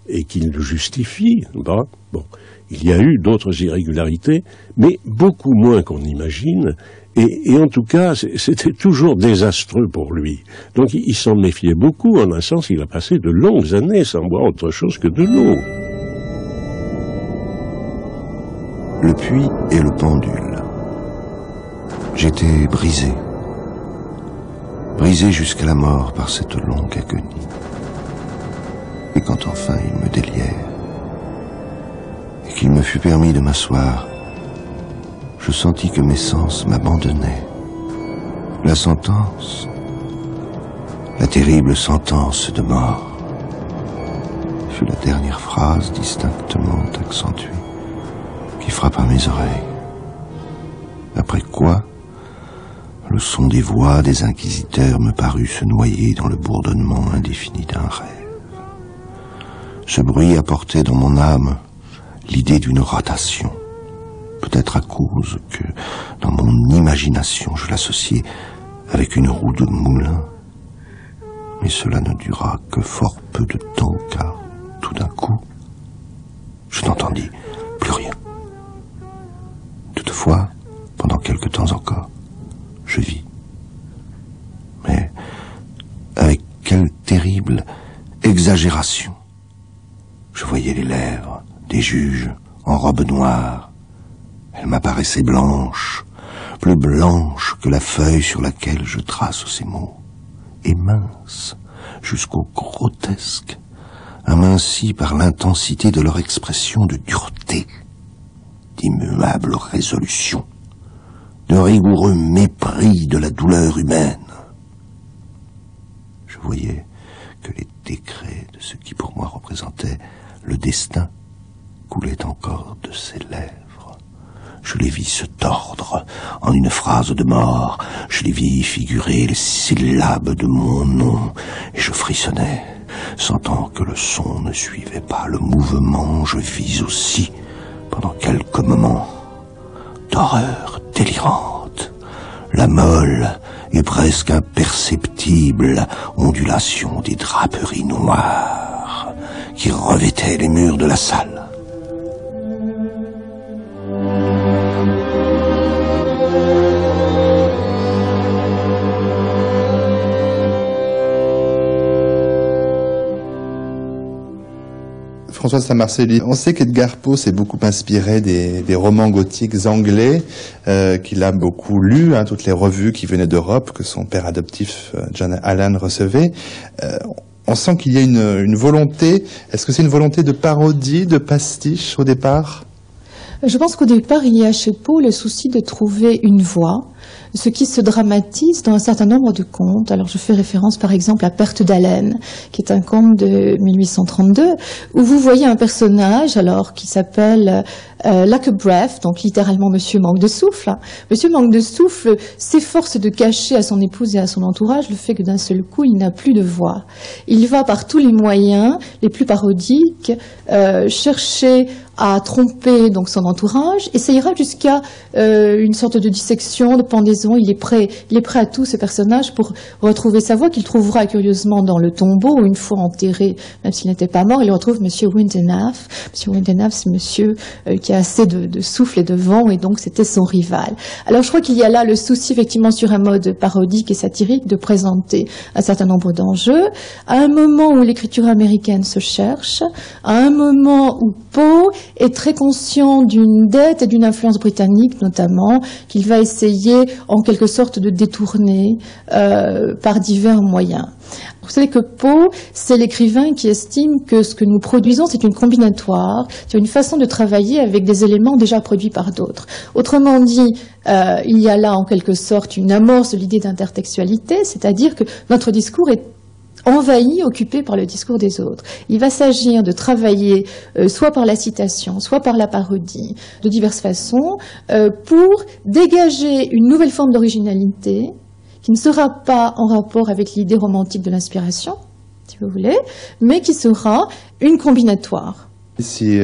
et qu'il le justifie. Bon, il y a eu d'autres irrégularités, mais beaucoup moins qu'on imagine, et en tout cas, c'était toujours désastreux pour lui. Donc il s'en méfiait beaucoup, en un sens, il a passé de longues années sans boire autre chose que de l'eau. Le puits et le pendule. J'étais brisé jusqu'à la mort par cette longue agonie. Et quand enfin ils me délièrent, et qu'il me fut permis de m'asseoir, je sentis que mes sens m'abandonnaient. La sentence, la terrible sentence de mort, fut la dernière phrase distinctement accentuée qui frappa mes oreilles. Après quoi, le son des voix des inquisiteurs me parut se noyer dans le bourdonnement indéfini d'un rêve. Ce bruit apportait dans mon âme l'idée d'une rotation, peut-être à cause que, dans mon imagination, je l'associais avec une roue de moulin. Mais cela ne dura que fort peu de temps, car, tout d'un coup, je n'entendis plus rien. Toutefois, pendant quelque temps encore, je vis. Mais avec quelle terrible exagération! Je voyais les lèvres des juges en robe noire. Elle m'apparaissait blanche, plus blanche que la feuille sur laquelle je trace ces mots, et mince jusqu'au grotesque, amincie par l'intensité de leur expression de dureté, d'immuable résolution, de rigoureux mépris de la douleur humaine. Je voyais que les décrets de ce qui pour moi représentait le destin coulaient encore de ses lèvres. Je les vis se tordre en une phrase de mort, je les vis figurer les syllabes de mon nom, et je frissonnais, sentant que le son ne suivait pas le mouvement. Je vis aussi, pendant quelques moments, d'horreur délirante, la molle et presque imperceptible ondulation des draperies noires qui revêtaient les murs de la salle. François de Saint-Marcelli, on sait qu'Edgar Poe s'est beaucoup inspiré des romans gothiques anglais qu'il a beaucoup lus, toutes les revues qui venaient d'Europe, que son père adoptif John Allan recevait. On sent qu'il y a une volonté, est-ce que c'est une volonté de parodie, de pastiche au départ ? Je pense qu'au départ, il y a chez Poe le souci de trouver une voix, ce qui se dramatise dans un certain nombre de contes. Alors je fais référence par exemple à Perte d'haleine, qui est un conte de 1832, où vous voyez un personnage alors qui s'appelle Lack a Breath, donc littéralement Monsieur Manque de Souffle. Monsieur Manque de Souffle s'efforce de cacher à son épouse et à son entourage le fait que d'un seul coup il n'a plus de voix. Il va par tous les moyens les plus parodiques chercher à tromper donc son entourage, et ça ira jusqu'à une sorte de dissection, de pendaison. Il est prêt à tout, ce personnage, pour retrouver sa voix, qu'il trouvera curieusement dans le tombeau, une fois enterré, même s'il n'était pas mort. Il retrouve Monsieur Windenaf. Monsieur Windenaf, c'est monsieur qui a assez de souffle et de vent, et donc c'était son rival. Alors je crois qu'il y a là le souci, effectivement, sur un mode parodique et satirique, de présenter un certain nombre d'enjeux, à un moment où l'écriture américaine se cherche, à un moment où Poe est très conscient d'une dette et d'une influence britannique, notamment, qu'il va essayer en quelque sorte de détourner par divers moyens. Vous savez que Poe, c'est l'écrivain qui estime que ce que nous produisons, c'est une combinatoire, c'est une façon de travailler avec des éléments déjà produits par d'autres. Autrement dit, il y a là en quelque sorte une amorce de l'idée d'intertextualité, c'est-à-dire que notre discours est envahi, occupé par le discours des autres. Il va s'agir de travailler soit par la citation, soit par la parodie, de diverses façons, pour dégager une nouvelle forme d'originalité qui ne sera pas en rapport avec l'idée romantique de l'inspiration, si vous voulez, mais qui sera une combinatoire. Si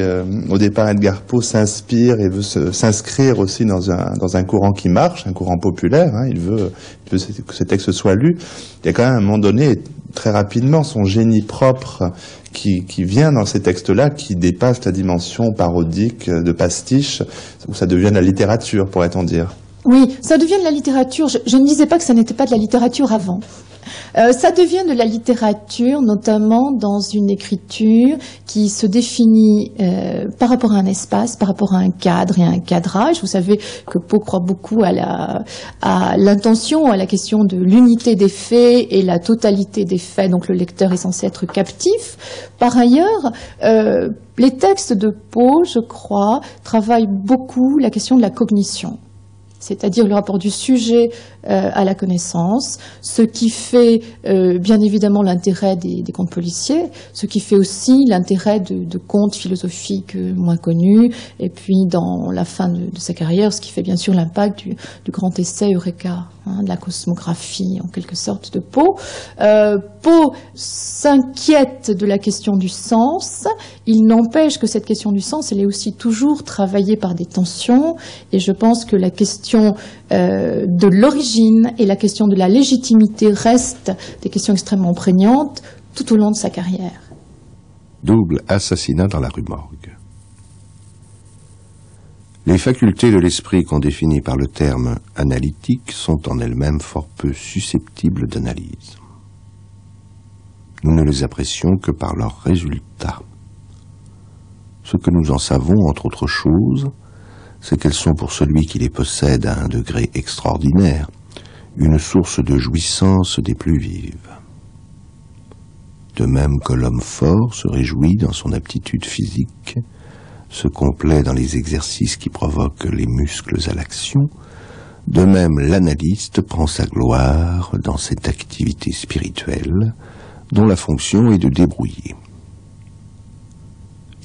au départ Edgar Poe s'inspire et veut s'inscrire aussi dans un courant qui marche, un courant populaire, il veut que ce texte soit lu, il y a quand même à un moment donné, très rapidement, son génie propre qui vient dans ces textes-là, qui dépasse la dimension parodique de pastiche, où ça devient de la littérature, pourrait-on dire. Oui, ça devient de la littérature. Je ne disais pas que ça n'était pas de la littérature avant. Ça devient de la littérature, notamment dans une écriture qui se définit par rapport à un espace, par rapport à un cadre et à un cadrage. Vous savez que Poe croit beaucoup à l'intention, à la question de l'unité des faits et la totalité des faits, donc le lecteur est censé être captif. Par ailleurs, les textes de Poe, je crois, travaillent beaucoup la question de la cognition, c'est-à-dire le rapport du sujet à la connaissance, ce qui fait bien évidemment l'intérêt des contes policiers, ce qui fait aussi l'intérêt de contes philosophiques moins connus, et puis dans la fin de sa carrière, ce qui fait bien sûr l'impact du grand essai Eureka, de la cosmographie en quelque sorte de Poe. Poe s'inquiète de la question du sens, il n'empêche que cette question du sens, elle est aussi toujours travaillée par des tensions, et je pense que la question de l'origine et la question de la légitimité restent des questions extrêmement prégnantes tout au long de sa carrière. Double assassinat dans la rue Morgue. Les facultés de l'esprit qu'on définit par le terme analytique sont en elles-mêmes fort peu susceptibles d'analyse. Nous ne les apprécions que par leurs résultats. Ce que nous en savons, entre autres choses, c'est qu'elles sont pour celui qui les possède à un degré extraordinaire, une source de jouissance des plus vives. De même que l'homme fort se réjouit dans son aptitude physique, se complaît dans les exercices qui provoquent les muscles à l'action, de même l'analyste prend sa gloire dans cette activité spirituelle dont la fonction est de débrouiller.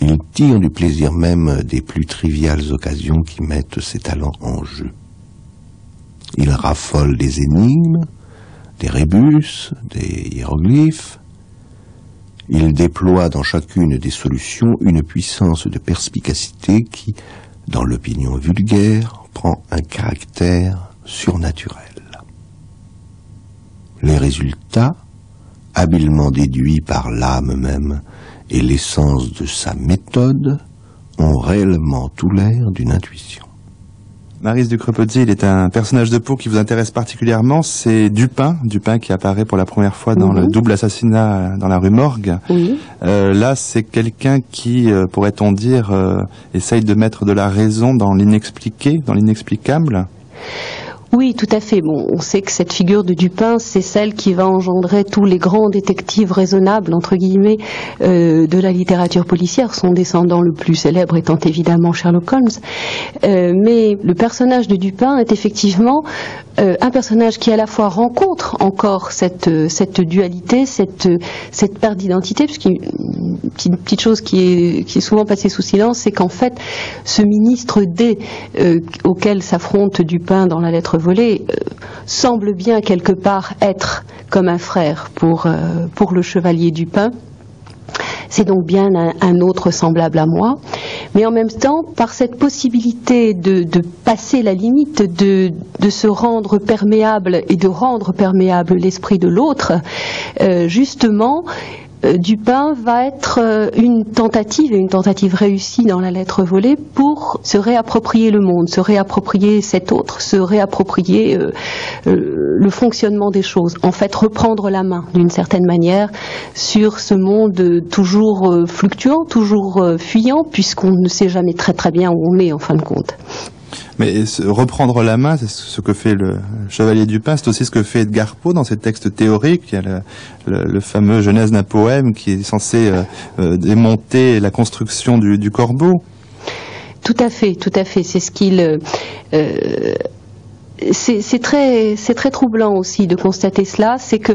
Il tire du plaisir même des plus triviales occasions qui mettent ses talents en jeu. Il raffole des énigmes, des rébus, des hiéroglyphes. Il déploie dans chacune des solutions une puissance de perspicacité qui, dans l'opinion vulgaire, prend un caractère surnaturel. Les résultats, habilement déduits par l'âme même et l'essence de sa méthode, ont réellement tout l'air d'une intuition. Maryse Ducrepetier, il est un personnage de Poe qui vous intéresse particulièrement, c'est Dupin qui apparaît pour la première fois dans le double assassinat dans la rue Morgue. Oui. Là, c'est quelqu'un qui, pourrait-on dire, essaye de mettre de la raison dans l'inexpliqué, dans l'inexplicable. Oui, tout à fait. Bon, on sait que cette figure de Dupin, c'est celle qui va engendrer tous les grands détectives raisonnables, entre guillemets, de la littérature policière, son descendant le plus célèbre étant évidemment Sherlock Holmes. Mais le personnage de Dupin est effectivement un personnage qui à la fois rencontre encore cette dualité, cette perte d'identité, puisqu'une petite chose qui est souvent passée sous silence, c'est qu'en fait, ce ministre D auquel s'affronte Dupin dans la lettre volée semble bien quelque part être comme un frère pour le chevalier Dupin. C'est donc bien un autre semblable à moi. Mais en même temps, par cette possibilité de passer la limite, de se rendre perméable et de rendre perméable l'esprit de l'autre, justement, Dupin va être une tentative réussie dans la lettre volée pour se réapproprier le monde, se réapproprier cet autre, se réapproprier le fonctionnement des choses. En fait, reprendre la main d'une certaine manière sur ce monde toujours fluctuant, toujours fuyant, puisqu'on ne sait jamais très très bien où on est en fin de compte. Mais reprendre la main, c'est ce que fait le chevalier Dupin, c'est aussi ce que fait Edgar Poe dans ses textes théoriques. Il y a le fameux Genèse d'un poème qui est censé démonter la construction du corbeau. Tout à fait. C'est ce qu'il... C'est très troublant aussi de constater cela, c'est que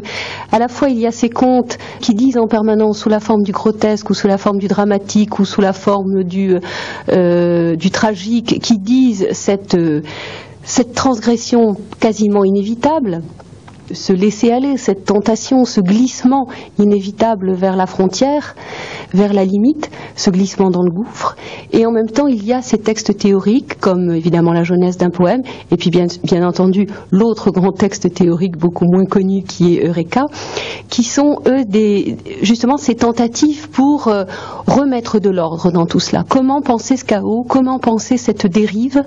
à la fois il y a ces contes qui disent en permanence sous la forme du grotesque ou sous la forme du dramatique ou sous la forme du tragique, qui disent cette transgression quasiment inévitable, se laisser aller, cette tentation, ce glissement inévitable vers la frontière, vers la limite, ce glissement dans le gouffre. Et en même temps, il y a ces textes théoriques, comme évidemment la Genèse d'un poème, et puis bien entendu l'autre grand texte théorique beaucoup moins connu qui est Eureka, qui sont eux justement ces tentatives pour remettre de l'ordre dans tout cela. Comment penser ce chaos? Comment penser cette dérive?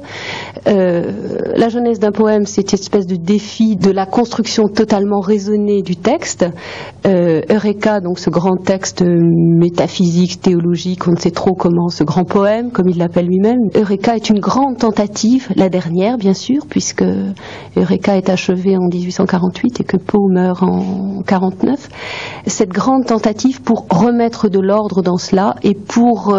La Genèse d'un poème, c'est une espèce de défi de la construction totalement raisonnée du texte. Eureka, donc ce grand texte métaphysique, théologique, on ne sait trop comment, ce grand poème, comme il l'appelle lui-même. Eureka est une grande tentative, la dernière bien sûr, puisque Eureka est achevé en 1848 et que Poe meurt en 49. Cette grande tentative pour remettre de l'ordre dans cela et pour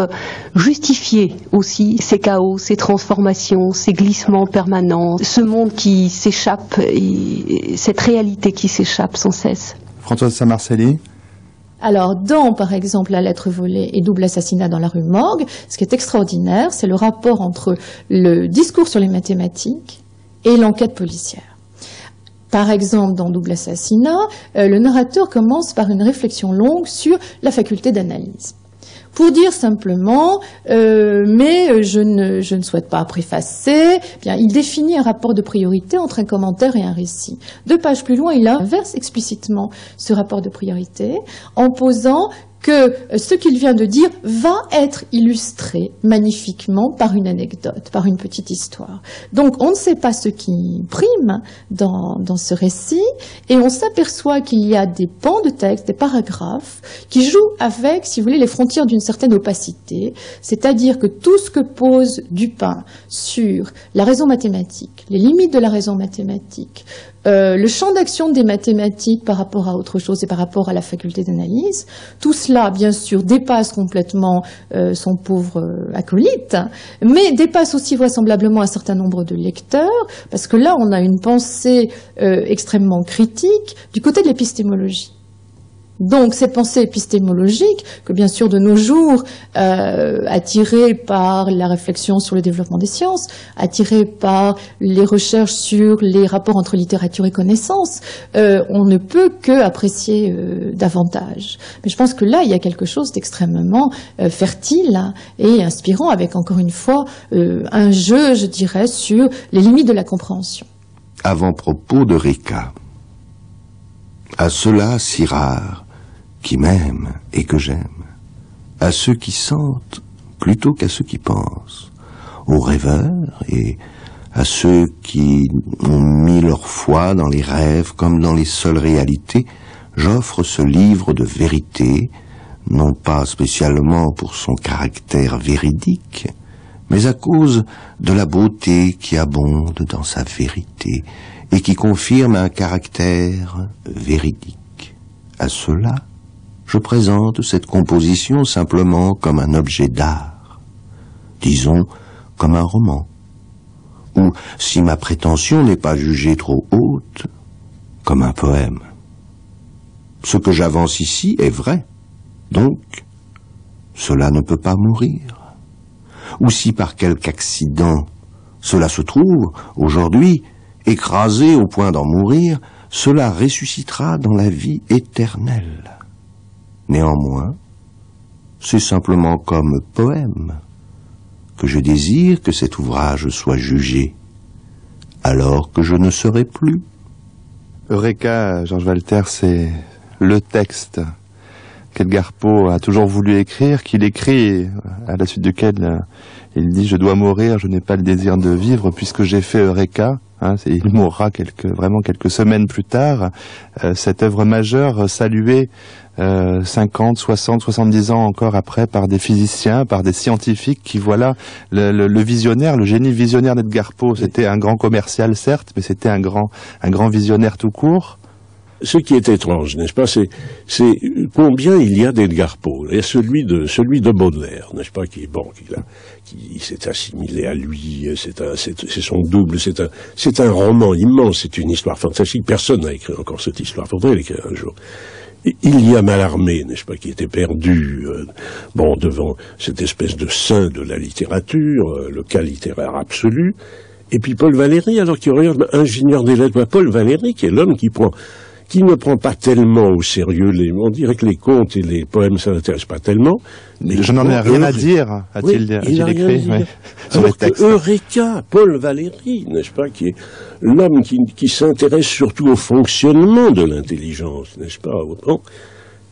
justifier aussi ces chaos, ces transformations, ces glissements permanents, ce monde qui s'échappe et cette réalité qui s'échappe sans cesse. Françoise Saint-Marcelli. Alors, dans, par exemple, la lettre volée et double assassinat dans la rue Morgue, ce qui est extraordinaire, c'est le rapport entre le discours sur les mathématiques et l'enquête policière. Par exemple, dans double assassinat, le narrateur commence par une réflexion longue sur la faculté d'analyse. Pour dire simplement, mais je ne souhaite pas préfacer, bien, il définit un rapport de priorité entre un commentaire et un récit. 2 pages plus loin, il inverse explicitement ce rapport de priorité en posant que ce qu'il vient de dire va être illustré magnifiquement par une anecdote, par une petite histoire. Donc on ne sait pas ce qui prime dans ce récit, et on s'aperçoit qu'il y a des pans de texte, des paragraphes, qui jouent avec, si vous voulez, les frontières d'une certaine opacité, c'est-à-dire que tout ce que pose Dupin sur la raison mathématique, les limites de la raison mathématique, le champ d'action des mathématiques par rapport à autre chose et par rapport à la faculté d'analyse, tout cela, bien sûr, dépasse complètement son pauvre acolyte, mais dépasse aussi vraisemblablement un certain nombre de lecteurs, parce que là, on a une pensée extrêmement critique du côté de l'épistémologie. Donc cette pensée épistémologique, que bien sûr de nos jours, attirée par la réflexion sur le développement des sciences, attirée par les recherches sur les rapports entre littérature et connaissance, on ne peut que apprécier davantage. Mais je pense que là, il y a quelque chose d'extrêmement fertile et inspirant, avec encore une fois un jeu, je dirais, sur les limites de la compréhension. Avant-propos d'Eureka. À ceux-là si rares, qui m'aiment et que j'aime, à ceux qui sentent plutôt qu'à ceux qui pensent, aux rêveurs et à ceux qui ont mis leur foi dans les rêves comme dans les seules réalités, j'offre ce livre de vérité, non pas spécialement pour son caractère véridique, mais à cause de la beauté qui abonde dans sa vérité et qui confirme un caractère véridique. À cela, je présente cette composition simplement comme un objet d'art, disons comme un roman, ou, si ma prétention n'est pas jugée trop haute, comme un poème. Ce que j'avance ici est vrai, donc cela ne peut pas mourir. Ou si par quelque accident cela se trouve, aujourd'hui, écrasé au point d'en mourir, cela ressuscitera dans la vie éternelle. Néanmoins, c'est simplement comme poème que je désire que cet ouvrage soit jugé, alors que je ne serai plus. Eureka, Georges Walter, c'est le texte qu'Edgar Poe a toujours voulu écrire, qu'il écrit, à la suite duquel il dit « Je dois mourir, je n'ai pas le désir de vivre, puisque j'ai fait Eureka ». Il mourra vraiment quelques semaines plus tard. Cette œuvre majeure saluée 50, 60, 70 ans encore après par des physiciens, par des scientifiques qui voilà le visionnaire, le génie visionnaire d'Edgar Poe. C'était un grand commercial certes, mais c'était un grand visionnaire tout court. Ce qui est étrange, n'est-ce pas, c'est combien il y a d'Edgar Poe. Il y a celui de Baudelaire, n'est-ce pas, qui s'est assimilé à lui, c'est son double, c'est un roman immense, c'est une histoire fantastique. Personne n'a écrit encore cette histoire, faudrait l'écrire un jour. Il y a Mallarmé, n'est-ce pas, qui était perdu, devant cette espèce de saint de la littérature, le cas littéraire absolu. Et puis Paul Valéry, alors qu'il regarde ingénieur des lettres, Paul Valéry, qui est l'homme qui ne prend pas tellement au sérieux on dirait que les contes et les poèmes, ça n'intéresse pas tellement. Je n'en ai rien à dire, a-t-il écrit. Oui, alors que Eureka, Paul Valéry, n'est-ce pas, qui est l'homme qui s'intéresse surtout au fonctionnement de l'intelligence, n'est-ce pas.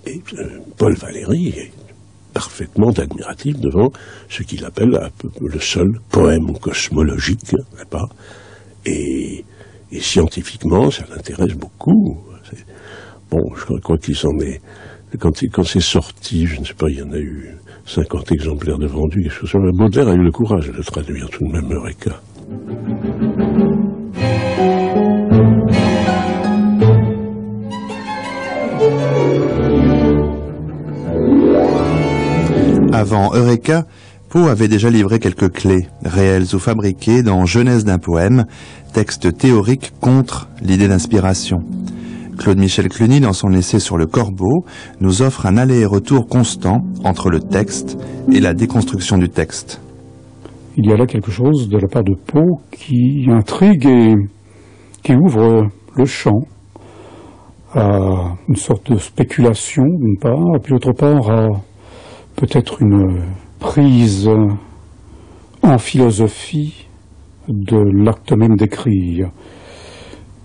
Et Paul Valéry est parfaitement admiratif devant ce qu'il appelle le seul poème cosmologique, n'est-ce pas. Et scientifiquement, ça l'intéresse beaucoup. Je crois qu'il s'en est... Quand c'est sorti, je ne sais pas, il y en a eu 50 exemplaires de vendus. Baudelaire a eu le courage de traduire tout de même Eureka. Avant Eureka, Poe avait déjà livré quelques clés, réelles ou fabriquées, dans Genèse d'un poème, texte théorique contre l'idée d'inspiration. Claude-Michel Cluny, dans son essai sur le corbeau, nous offre un aller et retour constant entre le texte et la déconstruction du texte. Il y a là quelque chose de la part de Poe qui intrigue et qui ouvre le champ à une sorte de spéculation, d'une part, et puis d'autre part à peut-être une prise en philosophie de l'acte même d'écrire.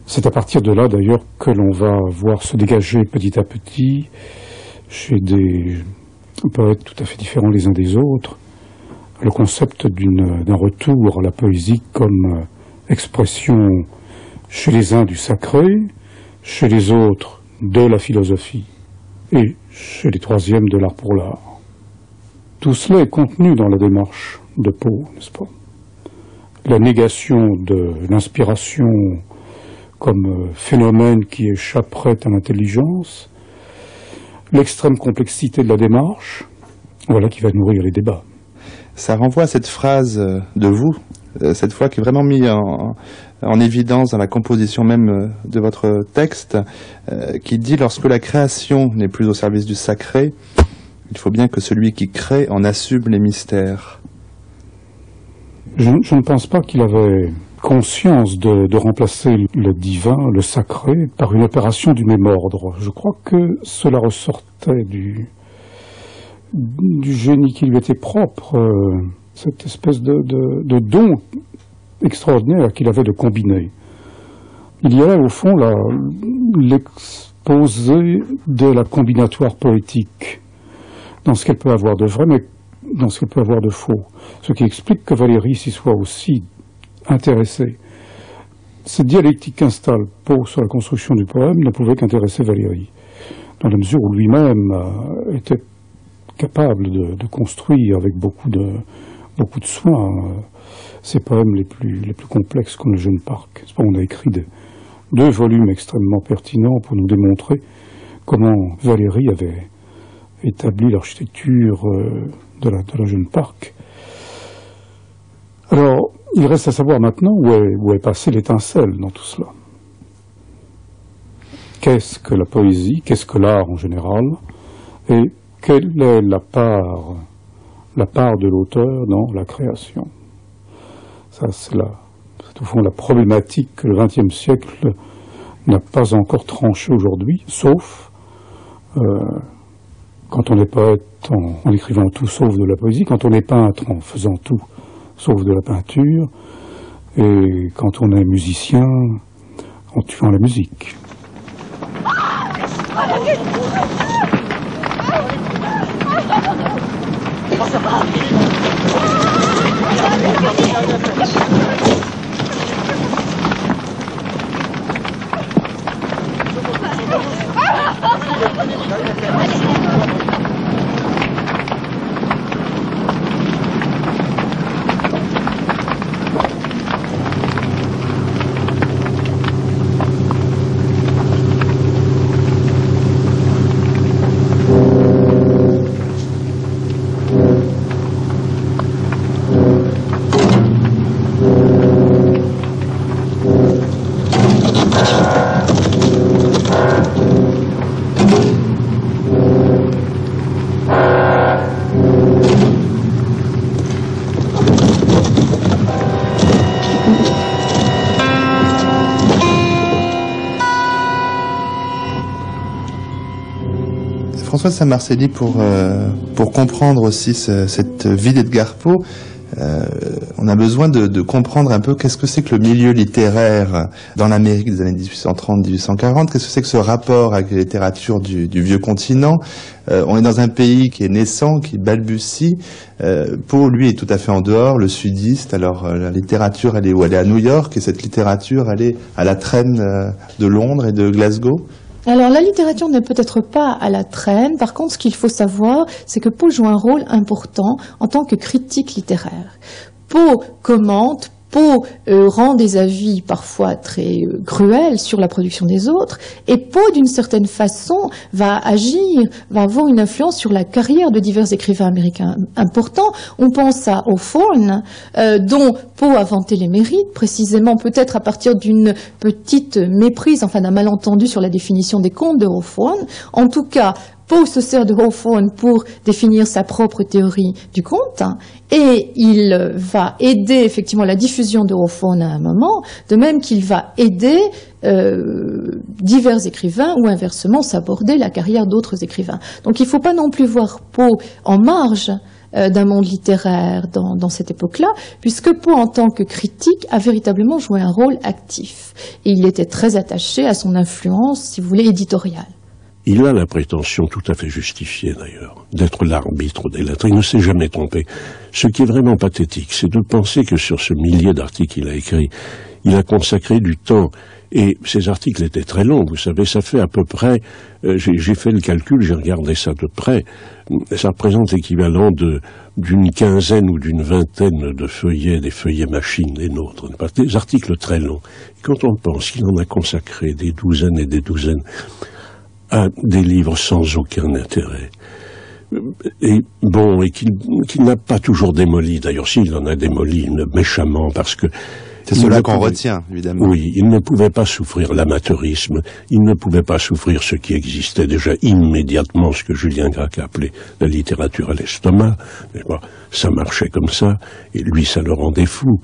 C'est à partir de là, d'ailleurs, que l'on va voir se dégager petit à petit chez des poètes tout à fait différents les uns des autres, le concept d'un retour à la poésie comme expression chez les uns du sacré, chez les autres de la philosophie et chez les troisièmes de l'art pour l'art. Tout cela est contenu dans la démarche de Poe, n'est-ce pas? La négation de l'inspiration comme phénomène qui échapperait à l'intelligence, l'extrême complexité de la démarche, voilà qui va nourrir les débats. Ça renvoie à cette phrase de vous, cette fois qui est vraiment mise en évidence dans la composition même de votre texte, qui dit « Lorsque la création n'est plus au service du sacré, il faut bien que celui qui crée en assume les mystères. » Je ne pense pas qu'il avait conscience de remplacer le divin, le sacré, par une opération du même ordre. Je crois que cela ressortait du génie qui lui était propre, cette espèce de don extraordinaire qu'il avait de combiner. Il y avait au fond l'exposé de la combinatoire poétique, dans ce qu'elle peut avoir de vrai, mais dans ce qu'elle peut avoir de faux. Ce qui explique que Valéry s'y soit aussi intéressé. Cette dialectique qu'installe Poe sur la construction du poème ne pouvait qu'intéresser Valéry, dans la mesure où lui-même était capable de construire avec beaucoup de soin ces poèmes les plus complexes comme le Jeune Parc. On a écrit deux volumes extrêmement pertinents pour nous démontrer comment Valéry avait établi l'architecture de la Jeune Parc. Alors, il reste à savoir maintenant où est passée l'étincelle dans tout cela. Qu'est-ce que la poésie, qu'est-ce que l'art en général, et quelle est la part de l'auteur dans la création. Ça, c'est au fond la problématique que le XXe siècle n'a pas encore tranchée aujourd'hui, sauf quand on est poète en écrivant tout sauf de la poésie, quand on est peintre en faisant tout sauf de la peinture, et quand on est musicien en tuant la musique. Françoise Saint-Marcilly, pour comprendre aussi cette vie d'Edgar Poe, on a besoin de comprendre un peu qu'est-ce que c'est que le milieu littéraire dans l'Amérique des années 1830-1840, qu'est-ce que c'est que ce rapport avec la littérature du vieux continent. On est dans un pays qui est naissant, qui balbutie. Poe, lui, est tout à fait en dehors, le sudiste. Alors la littérature, elle est où? Elle est à New York, et cette littérature, elle est à la traîne de Londres et de Glasgow. Alors la littérature n'est peut-être pas à la traîne. Par contre, ce qu'il faut savoir, c'est que Poe joue un rôle important en tant que critique littéraire. Poe commente, Poe rend des avis parfois très cruels sur la production des autres, et Poe, d'une certaine façon, va agir, va avoir une influence sur la carrière de divers écrivains américains importants. On pense à Hawthorne, dont Poe a vanté les mérites, précisément peut-être à partir d'une petite méprise, enfin d'un malentendu sur la définition des contes de Hawthorne. En tout cas, Poe se sert de Hawthorne pour définir sa propre théorie du conte, et il va aider effectivement la diffusion de Hawthorne à un moment, de même qu'il va aider divers écrivains ou inversement s'aborder la carrière d'autres écrivains. Donc il ne faut pas non plus voir Poe en marge d'un monde littéraire dans cette époque-là, puisque Poe, en tant que critique, a véritablement joué un rôle actif. Et il était très attaché à son influence, si vous voulez, éditoriale. Il a la prétention, tout à fait justifiée d'ailleurs, d'être l'arbitre des lettres. Il ne s'est jamais trompé. Ce qui est vraiment pathétique, c'est de penser que sur ce millier d'articles qu'il a écrits, il a consacré du temps. Et ces articles étaient très longs, vous savez, ça fait à peu près, j'ai fait le calcul, j'ai regardé ça de près, ça représente l'équivalent d'une quinzaine ou d'une vingtaine de feuillets, des feuillets machines, les nôtres, des articles très longs. Et quand on pense qu'il en a consacré des douzaines et des douzaines à des livres sans aucun intérêt, et bon, et qu'il n'a pas toujours démoli, d'ailleurs s'il en a démoli méchamment, parce que c'est cela qu'on retient, évidemment. Oui, il ne pouvait pas souffrir l'amateurisme, il ne pouvait pas souffrir ce qui existait déjà immédiatement, ce que Julien Gracq a appelé la littérature à l'estomac. Ça marchait comme ça, et lui, ça le rendait fou.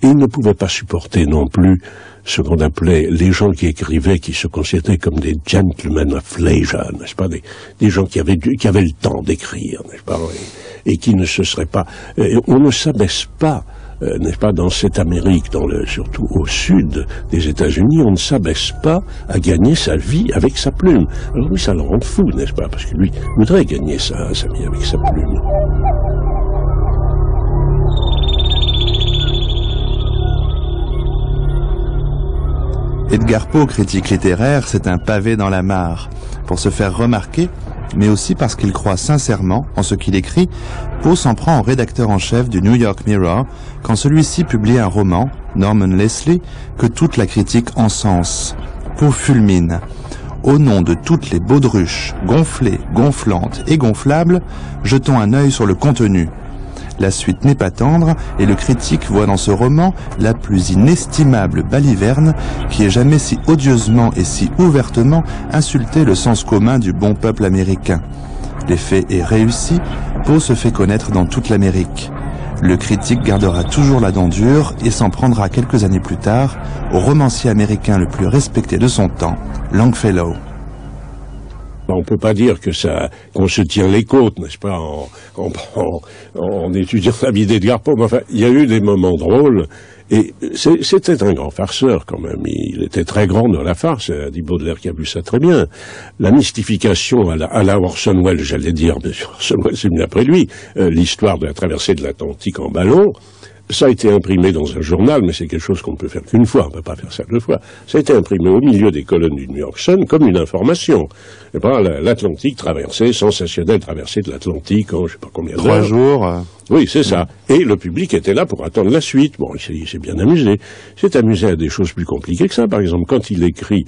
Et il ne pouvait pas supporter non plus ce qu'on appelait les gens qui écrivaient, qui se considéraient comme des gentlemen of leisure, n'est-ce pas, des gens qui avaient le temps d'écrire, n'est-ce pas, et qui ne se seraient pas... on ne s'abaisse pas, n'est-ce pas, dans cette Amérique, surtout au sud des États-Unis, on ne s'abaisse pas à gagner sa vie avec sa plume. Alors lui, ça le rend fou, n'est-ce pas, parce que lui voudrait gagner sa vie avec sa plume. Edgar Poe, critique littéraire, c'est un pavé dans la mare. Pour se faire remarquer, mais aussi parce qu'il croit sincèrement en ce qu'il écrit, Poe s'en prend au rédacteur en chef du New York Mirror quand celui-ci publie un roman, Norman Leslie, que toute la critique encense. Poe fulmine. Au nom de toutes les baudruches, gonflées, gonflantes et gonflables, jetons un œil sur le contenu. La suite n'est pas tendre, et le critique voit dans ce roman la plus inestimable baliverne qui ait jamais si odieusement et si ouvertement insulté le sens commun du bon peuple américain. L'effet est réussi, Poe se fait connaître dans toute l'Amérique. Le critique gardera toujours la dent dure et s'en prendra quelques années plus tard au romancier américain le plus respecté de son temps, Longfellow. On peut pas dire qu'on se tire les côtes, n'est-ce pas, en étudiant la vie d'Edgar Poe. Mais enfin, il y a eu des moments drôles, et c'était un grand farceur quand même. Il était très grand dans la farce, dit Baudelaire qui a vu ça très bien. La mystification à la Orson Welles, j'allais dire, mais Orson Welles c'est venu après lui, l'histoire de la traversée de l'Atlantique en ballon. Ça a été imprimé dans un journal, mais c'est quelque chose qu'on ne peut faire qu'une fois, on ne peut pas faire ça deux fois. Ça a été imprimé au milieu des colonnes du New York Sun comme une information. L'Atlantique traversée, sensationnelle traversée de l'Atlantique en je sais pas combien d'heures. 3 jours. Oui, c'est ça. Et le public était là pour attendre la suite. Bon, il s'est bien amusé. Il s'est amusé à des choses plus compliquées que ça. Par exemple, quand il écrit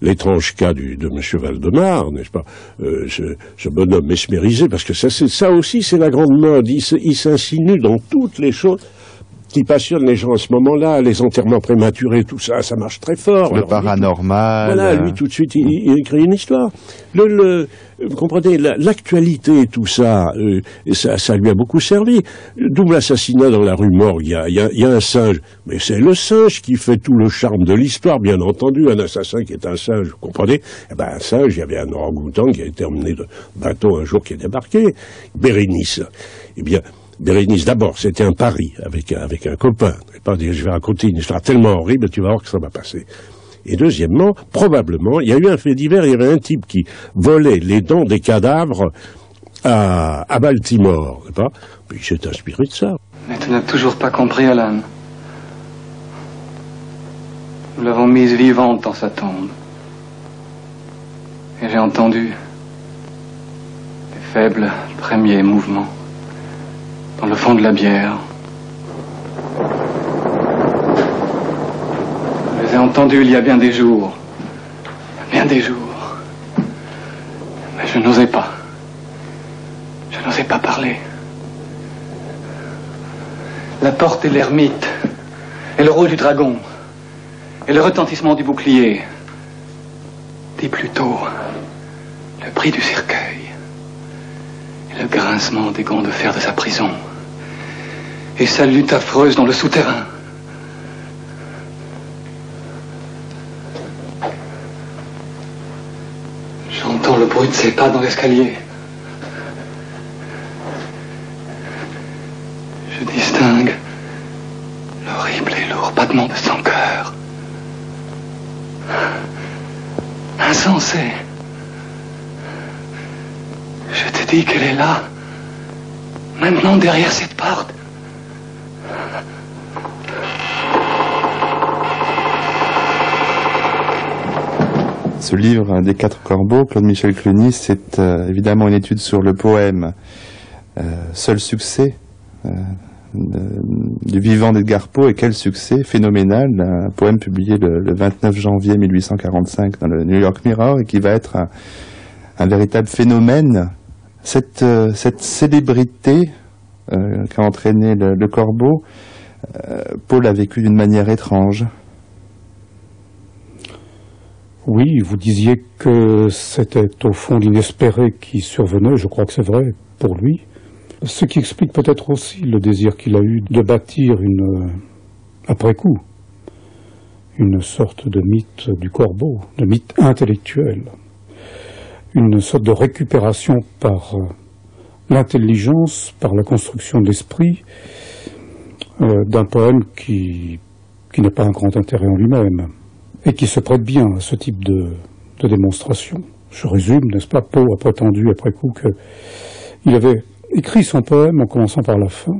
l'étrange cas de M. Valdemar, n'est-ce pas, ce bonhomme mesmérisé, parce que ça aussi, c'est la grande mode. Il s'insinue dans toutes les choses qui passionnent les gens à ce moment-là, les enterrements prématurés, tout ça, ça marche très fort. Le paranormal. Voilà, lui, tout de suite, il écrit une histoire. Vous comprenez, l'actualité et tout ça, ça lui a beaucoup servi. Double assassinat dans la rue Morgue, il y a un singe. Mais c'est le singe qui fait tout le charme de l'histoire, bien entendu. Un assassin qui est un singe, vous comprenez? Eh ben, un singe, il y avait un orang-outan qui a été emmené de bateau un jour qui est débarqué. Bérénice. Eh bien, Bérénice, d'abord, c'était un pari avec un copain. Je vais raconter une histoire tellement horrible, tu vas voir que ça va passer. Et deuxièmement, probablement, il y a eu un fait divers, il y avait un type qui volait les dents des cadavres à Baltimore, n'est pas? Puis il s'est inspiré de ça. Mais tu n'as toujours pas compris, Alan. Nous l'avons mise vivante dans sa tombe. Et j'ai entendu les faibles premiers mouvements dans le fond de la bière. Je les ai entendus il y a bien des jours. Bien des jours. Mais je n'osais pas. Je n'osais pas parler. La porte et l'ermite, et le rôle du dragon, et le retentissement du bouclier. Dis plutôt le prix du cercueil, et le grincement des gonds de fer de sa prison, et sa lutte affreuse dans le souterrain. J'entends le bruit de ses pas dans l'escalier. Je distingue l'horrible et lourd battement de son cœur. Insensé, dis qu'elle est là, maintenant derrière cette porte. Ce livre des 4 corbeaux, Claude-Michel Cluny, c'est évidemment une étude sur le poème Seul succès du vivant d'Edgar Poe. Et quel succès phénoménal, un poème publié le 29 janvier 1845 dans le New York Mirror et qui va être un véritable phénomène. Cette célébrité qu'a entraîné le corbeau, Poe l'a vécu d'une manière étrange. Oui, vous disiez que c'était au fond l'inespéré qui survenait, je crois que c'est vrai pour lui. Ce qui explique peut-être aussi le désir qu'il a eu de bâtir après coup, une sorte de mythe du corbeau, de mythe intellectuel, une sorte de récupération par l'intelligence, par la construction de l'esprit, d'un poème qui n'a pas un grand intérêt en lui-même, et qui se prête bien à ce type de démonstration. Je résume, n'est-ce pas, Poe a prétendu après coup qu'il avait écrit son poème en commençant par la fin,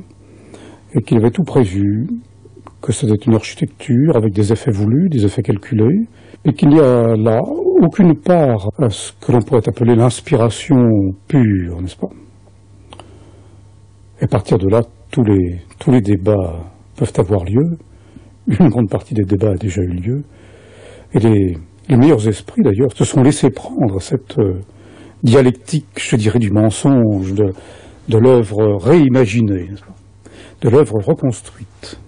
et qu'il avait tout prévu, que c'était une architecture avec des effets voulus, des effets calculés, et qu'il n'y a là aucune part à ce que l'on pourrait appeler l'inspiration pure, n'est-ce pas? Et à partir de là, tous les débats peuvent avoir lieu, une grande partie des débats a déjà eu lieu, et les meilleurs esprits, d'ailleurs, se sont laissés prendre à cette dialectique, je dirais, du mensonge, de l'œuvre réimaginée, de l'œuvre reconstruite.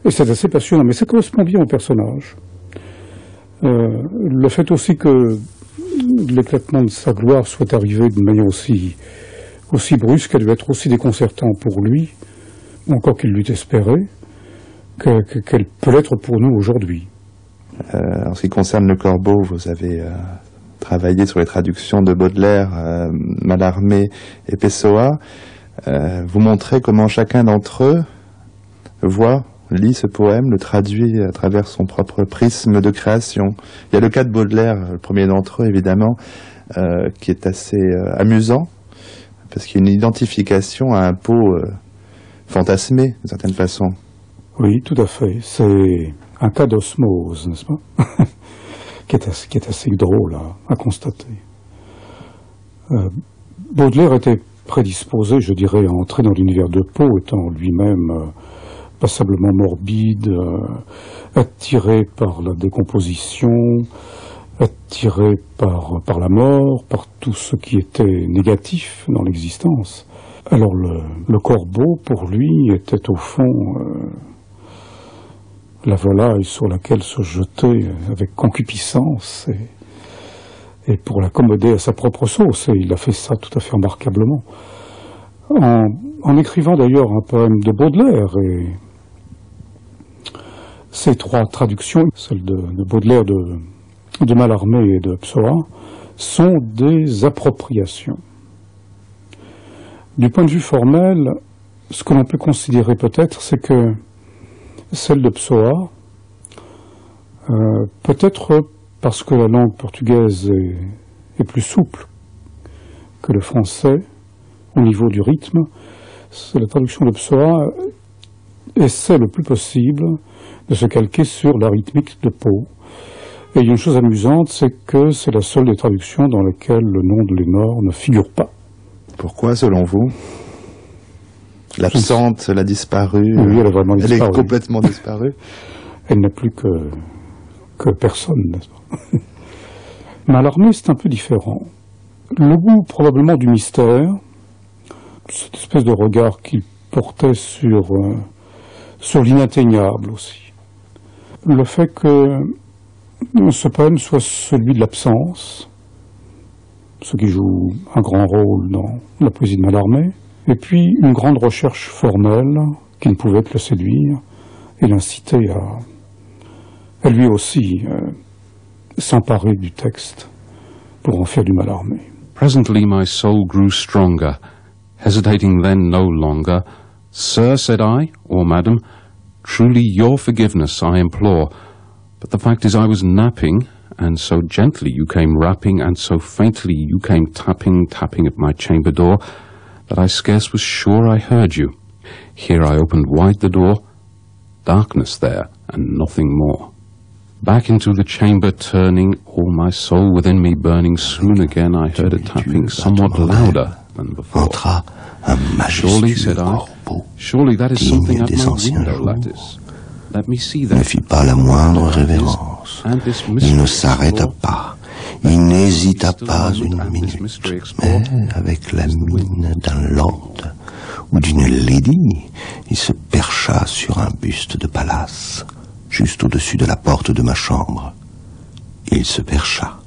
Et c'est assez passionnant, mais ça correspond bien au personnage. Le fait aussi que l'éclatement de sa gloire soit arrivé d'une manière aussi brusque, a dû être aussi déconcertant pour lui, encore qu'il l'eût espéré, qu'elle peut l'être pour nous aujourd'hui. En ce qui concerne le corbeau, vous avez travaillé sur les traductions de Baudelaire, Mallarmé et Pessoa. Vous montrez comment chacun d'entre eux lit ce poème, le traduit à travers son propre prisme de création. Il y a le cas de Baudelaire, le premier d'entre eux évidemment, qui est assez amusant, parce qu'il y a une identification à un Poe fantasmé, d'une certaine façon. Oui, tout à fait. C'est un cas d'osmose, n'est-ce pas? qui est assez drôle à constater. Baudelaire était prédisposé, je dirais, à entrer dans l'univers de Poe, étant lui-même passablement morbide, attiré par la décomposition, attiré par la mort, par tout ce qui était négatif dans l'existence. Alors le corbeau, pour lui, était au fond la volaille sur laquelle se jeter avec concupiscence et pour l'accommoder à sa propre sauce. Et il a fait ça tout à fait remarquablement. En écrivant d'ailleurs un poème de Baudelaire, et ces 3 traductions, celles de Baudelaire, de Mallarmé et de Pessoa, sont des appropriations. Du point de vue formel, ce que l'on peut considérer peut-être, c'est que celle de Pessoa, peut-être parce que la langue portugaise est plus souple que le français au niveau du rythme, la traduction de Pessoa essaie le plus possible de se calquer sur la rythmique de Poe. Et il y a une chose amusante, c'est que c'est la seule des traductions dans laquelle le nom de Lénore ne figure pas. Pourquoi, selon vous? L'absente, elle a disparu. Oui, elle a vraiment disparu. Elle est complètement disparue. Elle n'a plus que personne, n'est-ce pas? Mallarmé, c'est un peu différent. Le goût, probablement, du mystère, cette espèce de regard qu'il portait sur l'inatteignable aussi. Le fait que ce poème soit celui de l'absence, ce qui joue un grand rôle dans la poésie de Mallarmé, et puis une grande recherche formelle qui ne pouvait que le séduire et l'inciter à lui aussi s'emparer du texte pour en faire du Mallarmé. Presently my soul grew stronger, hesitating then no longer. Sir, said I, or madam, truly your forgiveness I implore. But the fact is I was napping, and so gently you came rapping, and so faintly you came tapping, tapping at my chamber door, that I scarce was sure I heard you. Here I opened wide the door, darkness there, and nothing more. Back into the chamber turning, all my soul within me burning, soon again I heard a tapping somewhat louder than before. Surely, said I, surely that is something at my window lattice. Let me see that. Ne fit pas la moindre révérence. Il ne s'arrêta pas. Il n'hésita pas une minute. Mais avec la mine d'un lord ou d'une lady, il se percha sur un buste de Pallas, juste au-dessus de la porte de ma chambre. Il se percha,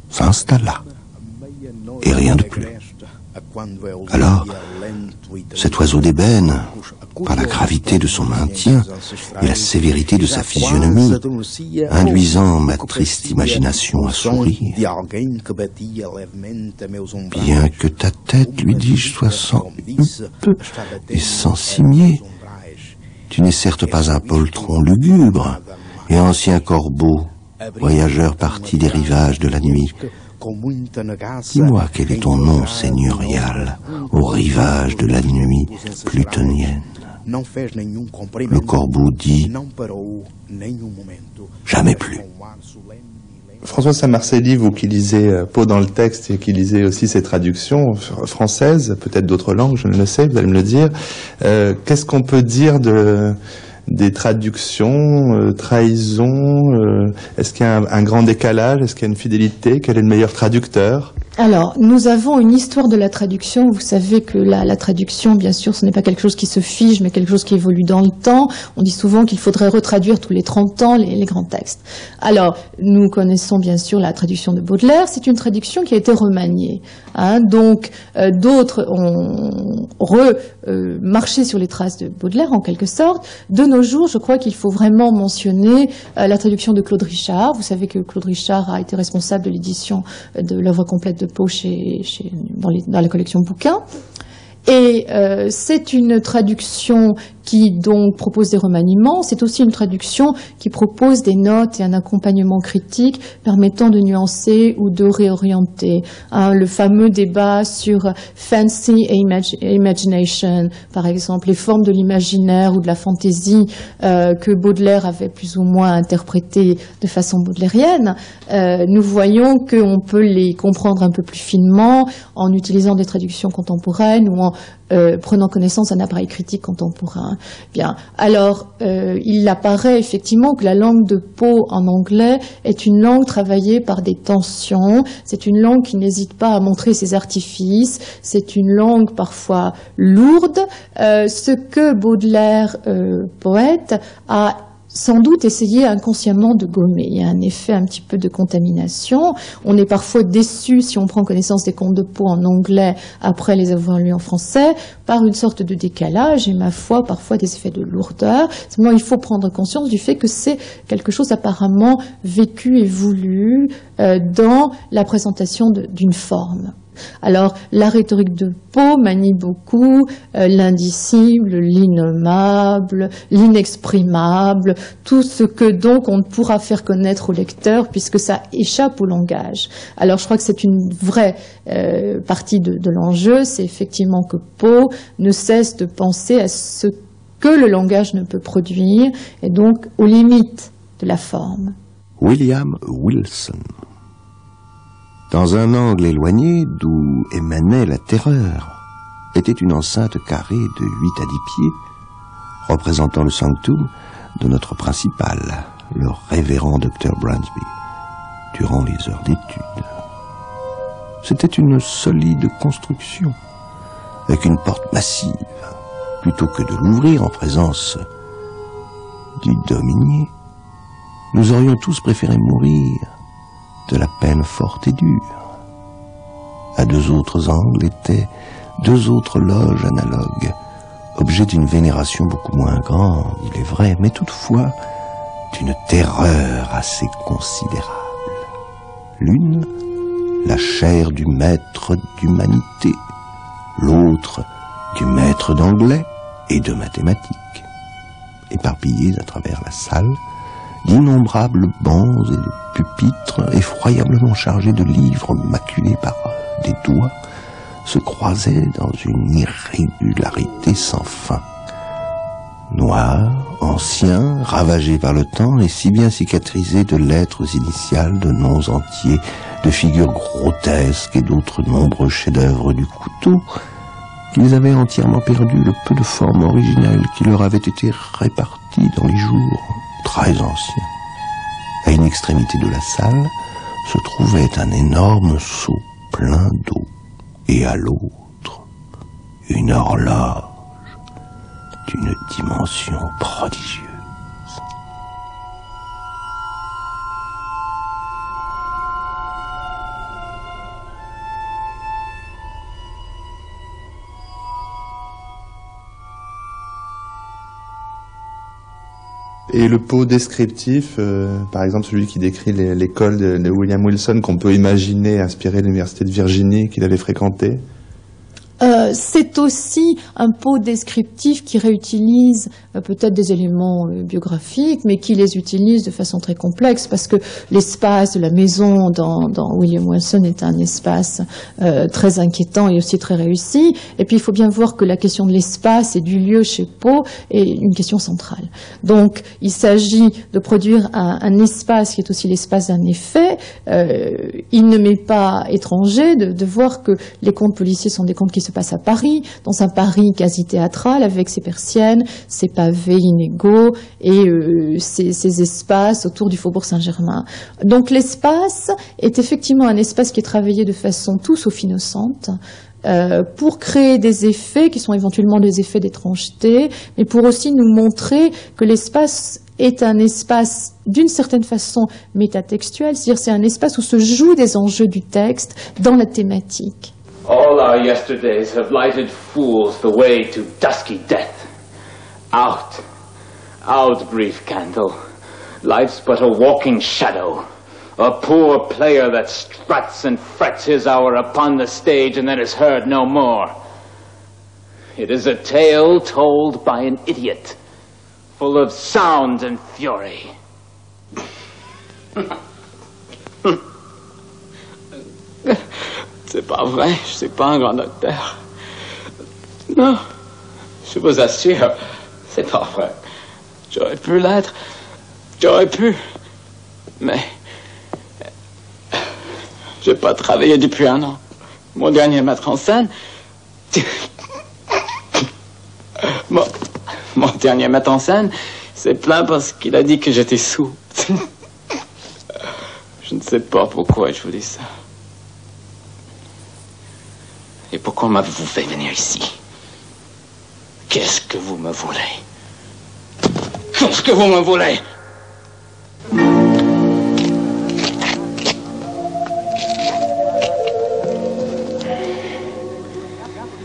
s'installa, et rien de plus. Alors, cet oiseau d'ébène, par la gravité de son maintien et la sévérité de sa physionomie, induisant ma triste imagination à sourire, bien que ta tête, lui dis-je, soit sans huppe et sans cimier, tu n'es certes pas un poltron lugubre et ancien corbeau, voyageur parti des rivages de la nuit. Dis-moi quel est ton nom seigneurial aux rivages de la nuit plutonienne. Le corbeau dit « Jamais plus ». François Saint-Marcelli, vous qui lisez Poe dans le texte et qui lisez aussi ses traductions françaises, peut-être d'autres langues, je ne le sais, vous allez me le dire, qu'est-ce qu'on peut dire des traductions, trahisons, est-ce qu'il y a un grand décalage, est-ce qu'il y a une fidélité, quel est le meilleur traducteur? Alors, nous avons une histoire de la traduction. Vous savez que la traduction, bien sûr, ce n'est pas quelque chose qui se fige, mais quelque chose qui évolue dans le temps. On dit souvent qu'il faudrait retraduire tous les 30 ans les grands textes. Alors, nous connaissons bien sûr la traduction de Baudelaire. C'est une traduction qui a été remaniée. Donc, d'autres ont marché sur les traces de Baudelaire, en quelque sorte. De nos jours, je crois qu'il faut vraiment mentionner la traduction de Claude Richard. Vous savez que Claude Richard a été responsable de l'édition de l'œuvre complète de Poe dans la collection bouquins. Et c'est une traduction qui donc propose des remaniements. C'est aussi une traduction qui propose des notes et un accompagnement critique permettant de nuancer ou de réorienter. Le fameux débat sur fancy et imagination, par exemple, les formes de l'imaginaire ou de la fantaisie que Baudelaire avait plus ou moins interprétées de façon baudelairienne. Nous voyons qu'on peut les comprendre un peu plus finement en utilisant des traductions contemporaines ou en prenant connaissance d'un appareil critique contemporain. Bien. Alors, il apparaît effectivement que la langue de Poe en anglais est une langue travaillée par des tensions. C'est une langue qui n'hésite pas à montrer ses artifices. C'est une langue parfois lourde. Ce que Baudelaire, poète, a sans doute essayer inconsciemment de gommer. Il y a un effet un petit peu de contamination. On est parfois déçu, si on prend connaissance des contes de Poe en anglais après les avoir lus en français, par une sorte de décalage et, ma foi, parfois des effets de lourdeur. Simplement, il faut prendre conscience du fait que c'est quelque chose apparemment vécu et voulu dans la présentation d'une forme. Alors, la rhétorique de Poe manie beaucoup l'indicible, l'innommable, l'inexprimable, tout ce que donc on ne pourra faire connaître au lecteur puisque ça échappe au langage. Alors, je crois que c'est une vraie partie de l'enjeu, c'est effectivement que Poe ne cesse de penser à ce que le langage ne peut produire et donc aux limites de la forme. William Wilson. Dans un angle éloigné d'où émanait la terreur, était une enceinte carrée de 8 à 10 pieds, représentant le sanctum de notre principal, le révérend Dr. Bransby, durant les heures d'étude. C'était une solide construction, avec une porte massive. Plutôt que de l'ouvrir en présence du dominier, nous aurions tous préféré mourir de la peine forte et dure. À deux autres angles étaient deux autres loges analogues, objets d'une vénération beaucoup moins grande, il est vrai, mais toutefois d'une terreur assez considérable. L'une, la chaire du maître d'humanité, l'autre, du maître d'anglais et de mathématiques. Éparpillées à travers la salle, d'innombrables bancs et de pupitres effroyablement chargés de livres maculés par des doigts se croisaient dans une irrégularité sans fin. Noirs, anciens, ravagés par le temps et si bien cicatrisés de lettres initiales, de noms entiers, de figures grotesques et d'autres nombreux chefs-d'œuvre du couteau, qu'ils avaient entièrement perdu le peu de forme originelle qui leur avait été répartie dans les jours très anciens. À une extrémité de la salle se trouvait un énorme seau plein d'eau, et à l'autre, une horloge d'une dimension prodigieuse. Et le Poe descriptif, par exemple celui qui décrit l'école de William Wilson qu'on peut imaginer inspiré de l'université de Virginie qu'il avait fréquentée. C'est aussi un Poe descriptif qui réutilise peut-être des éléments biographiques, mais qui les utilise de façon très complexe, parce que l'espace de la maison dans William Wilson est un espace très inquiétant et aussi très réussi. Et puis il faut bien voir que la question de l'espace et du lieu chez Poe est une question centrale. Donc il s'agit de produire un espace qui est aussi l'espace d'un effet. Il ne m'est pas étranger de voir que les contes policiers sont des contes qui se passent à Paris, dans un Paris quasi théâtral, avec ses persiennes, ses pavés inégaux et ces espaces autour du faubourg Saint-Germain. Donc l'espace est effectivement un espace qui est travaillé de façon tout sauf innocente, pour créer des effets qui sont éventuellement des effets d'étrangeté, mais pour aussi nous montrer que l'espace est un espace d'une certaine façon métatextuel, c'est-à-dire c'est un espace où se jouent des enjeux du texte dans la thématique. All our yesterdays have lighted fools the way to dusky death. Out, out, brief candle. Life's but a walking shadow. A poor player that struts and frets his hour upon the stage and then is heard no more. It is a tale told by an idiot, full of sound and fury. C'est pas vrai, je suis pas un grand acteur. Non, je vous assure, c'est pas vrai. J'aurais pu l'être, j'aurais pu, mais j'ai pas travaillé depuis 1 an. Mon dernier maître en scène, mon dernier maître en scène s'est plaint parce qu'il a dit que j'étais sourd. Je ne sais pas pourquoi je vous dis ça. Et pourquoi m'avez-vous fait venir ici? Qu'est-ce que vous me voulez? Qu'est-ce que vous me voulez?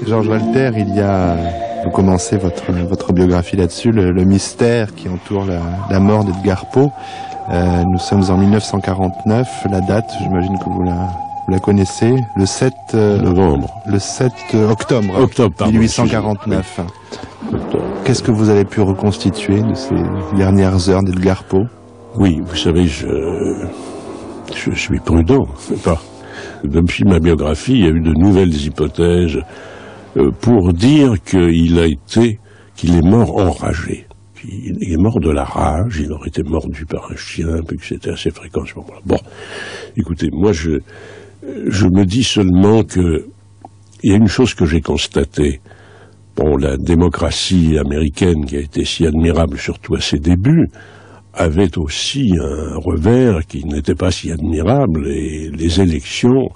Georges Walter, vous commencez votre biographie là-dessus, le mystère qui entoure la mort d'Edgar Poe. Nous sommes en 1949, la date, j'imagine que vous la connaissez, le 7 novembre. Le 7 octobre. Octobre, pardon, 1849. Qu'est-ce que vous avez pu reconstituer de ces dernières heures d'Edgar Poe? Oui, vous savez, je suis prudent. Depuis ma biographie, il y a eu de nouvelles hypothèses pour dire qu'il est mort enragé. Il est mort de la rage, il aurait été mordu par un chien, puis que c'était assez fréquent à ce moment-là. Bon, écoutez, moi je me dis seulement que il y a une chose que j'ai constatée. Bon, la démocratie américaine, qui a été si admirable, surtout à ses débuts, avait aussi un revers qui n'était pas si admirable, et les élections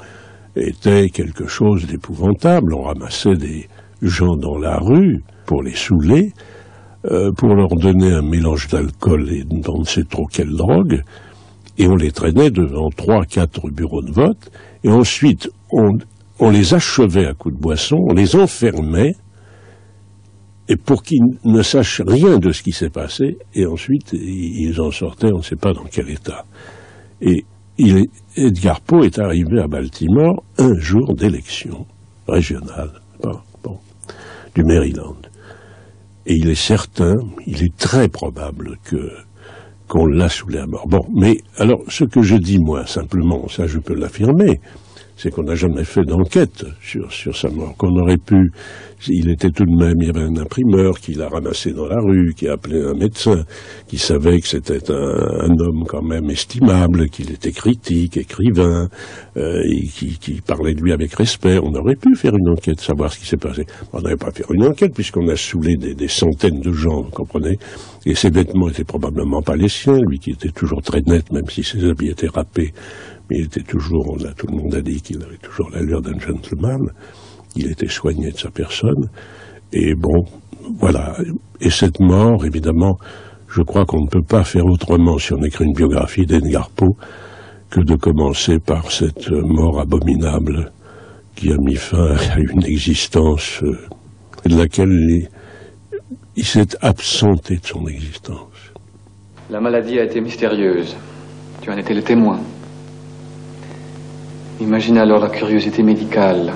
étaient quelque chose d'épouvantable. On ramassait des gens dans la rue pour les saouler, pour leur donner un mélange d'alcool et on ne sait trop quelle drogue, et on les traînait devant 3-4 bureaux de vote, et ensuite on les achevait à coups de boisson, on les enfermait, et pour qu'ils ne sachent rien de ce qui s'est passé, et ensuite ils en sortaient, on ne sait pas dans quel état. Et Edgar Poe est arrivé à Baltimore un jour d'élection régionale, du Maryland. Et il est certain, il est très probable qu'on l'a saoulé à mort. Bon, mais alors, ce que je dis, moi, simplement, ça je peux l'affirmer, c'est qu'on n'a jamais fait d'enquête sur sa mort, qu'on aurait pu... Il était tout de même, il y avait un imprimeur qui l'a ramassé dans la rue, qui a appelé un médecin, qui savait que c'était un homme quand même estimable, qu'il était critique, écrivain, et qui parlait de lui avec respect. On aurait pu faire une enquête, savoir ce qui s'est passé. On n'avait pas fait une enquête puisqu'on a saoulé des centaines de gens, vous comprenez, et ses vêtements étaient probablement pas les siens, lui qui était toujours très net, même si ses habits étaient râpés. Mais il était toujours, tout le monde a dit qu'il avait toujours l'allure d'un gentleman. Il était soigné de sa personne. Et bon, voilà. Et cette mort, évidemment, je crois qu'on ne peut pas faire autrement si on écrit une biographie d'Edgar Poe que de commencer par cette mort abominable qui a mis fin à une existence de laquelle il s'est absenté de son existence. La maladie a été mystérieuse. Tu en étais le témoin. Imagine alors la curiosité médicale.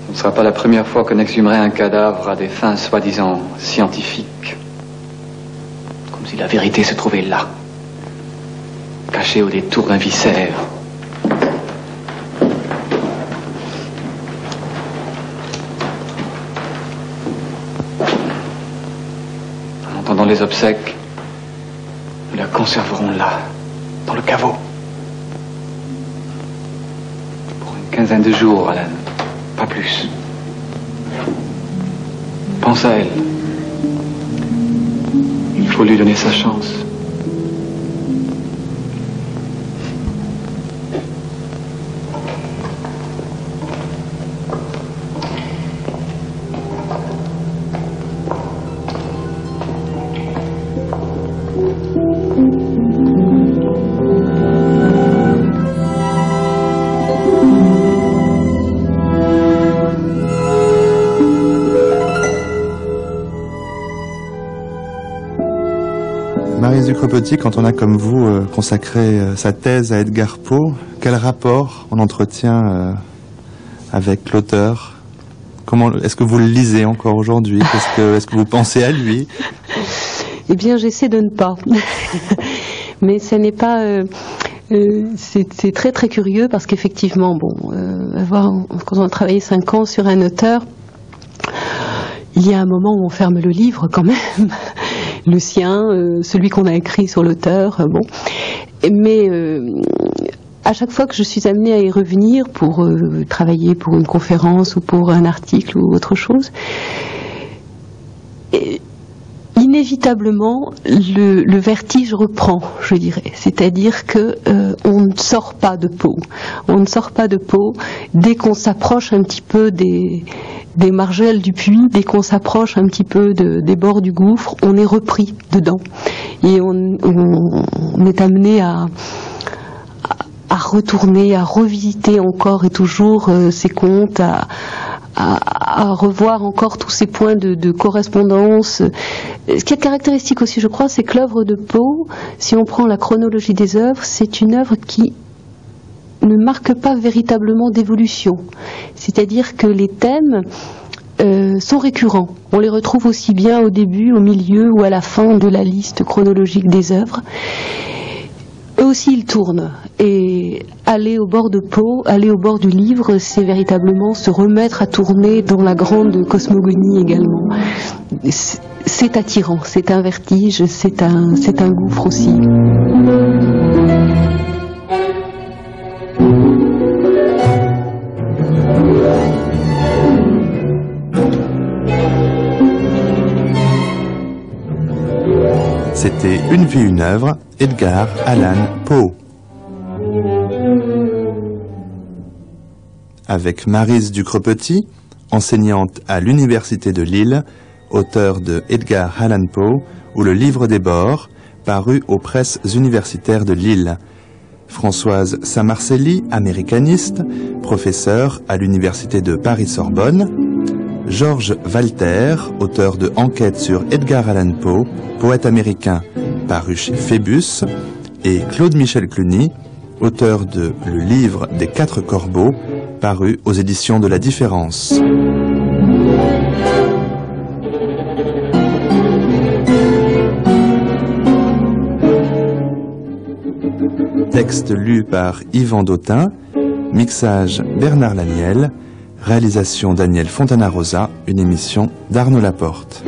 Ce ne sera pas la première fois qu'on exhumerait un cadavre à des fins soi-disant scientifiques. Comme si la vérité se trouvait là, cachée au détour d'un viscère. En entendant les obsèques, nous la conserverons là, dans le caveau. Une quinzaine de jours, Alan. Pas plus. Pense à elle. Il faut lui donner sa chance. Maryse Ducrepetit, quand on a comme vous consacré sa thèse à Edgar Poe, quel rapport on entretient avec l'auteur? Comment est-ce que vous le lisez encore aujourd'hui? Est-ce que vous pensez à lui? Eh bien, j'essaie de ne pas. Mais ce n'est pas... c'est très très curieux parce qu'effectivement, quand on a travaillé 5 ans sur un auteur, il y a un moment où on ferme le livre quand même. Le sien, celui qu'on a écrit sur l'auteur, bon. Mais à chaque fois que je suis amenée à y revenir pour travailler pour une conférence ou pour un article ou autre chose, inévitablement le vertige reprend, je dirais. C'est-à-dire que on ne sort pas de Poe. On ne sort pas de Poe dès qu'on s'approche un petit peu des margelles du puits, dès qu'on s'approche un petit peu des bords du gouffre, on est repris dedans. Et on est amené à retourner, à revisiter encore et toujours ces contes, à revoir encore tous ces points de correspondance. Ce qui est caractéristique aussi, je crois, c'est que l'œuvre de Poe, si on prend la chronologie des œuvres, c'est une œuvre qui ne marque pas véritablement d'évolution. C'est-à-dire que les thèmes sont récurrents. On les retrouve aussi bien au début, au milieu ou à la fin de la liste chronologique des œuvres. Eux aussi, ils tournent. Et aller au bord de Poe, aller au bord du livre, c'est véritablement se remettre à tourner dans la grande cosmogonie également. C'est attirant, c'est un vertige, c'est un gouffre aussi. C'était Une vie, une œuvre, Edgar Allan Poe. Avec Maryse Ducrepetit, enseignante à l'Université de Lille, auteur de Edgar Allan Poe ou Le Livre des Bords, paru aux presses universitaires de Lille. Françoise Saint-Marcelli, américaniste, professeure à l'Université de Paris-Sorbonne. Georges Walter, auteur de Enquête sur Edgar Allan Poe, poète américain, paru chez Phébus. Et Claude Michel Cluny, auteur de Le Livre des 4 Corbeaux, paru aux éditions de La Différence. Texte lu par Yvan Dautin, mixage Bernard Laniel, réalisation Daniel Fontana-Rosa, une émission d'Arnaud Laporte.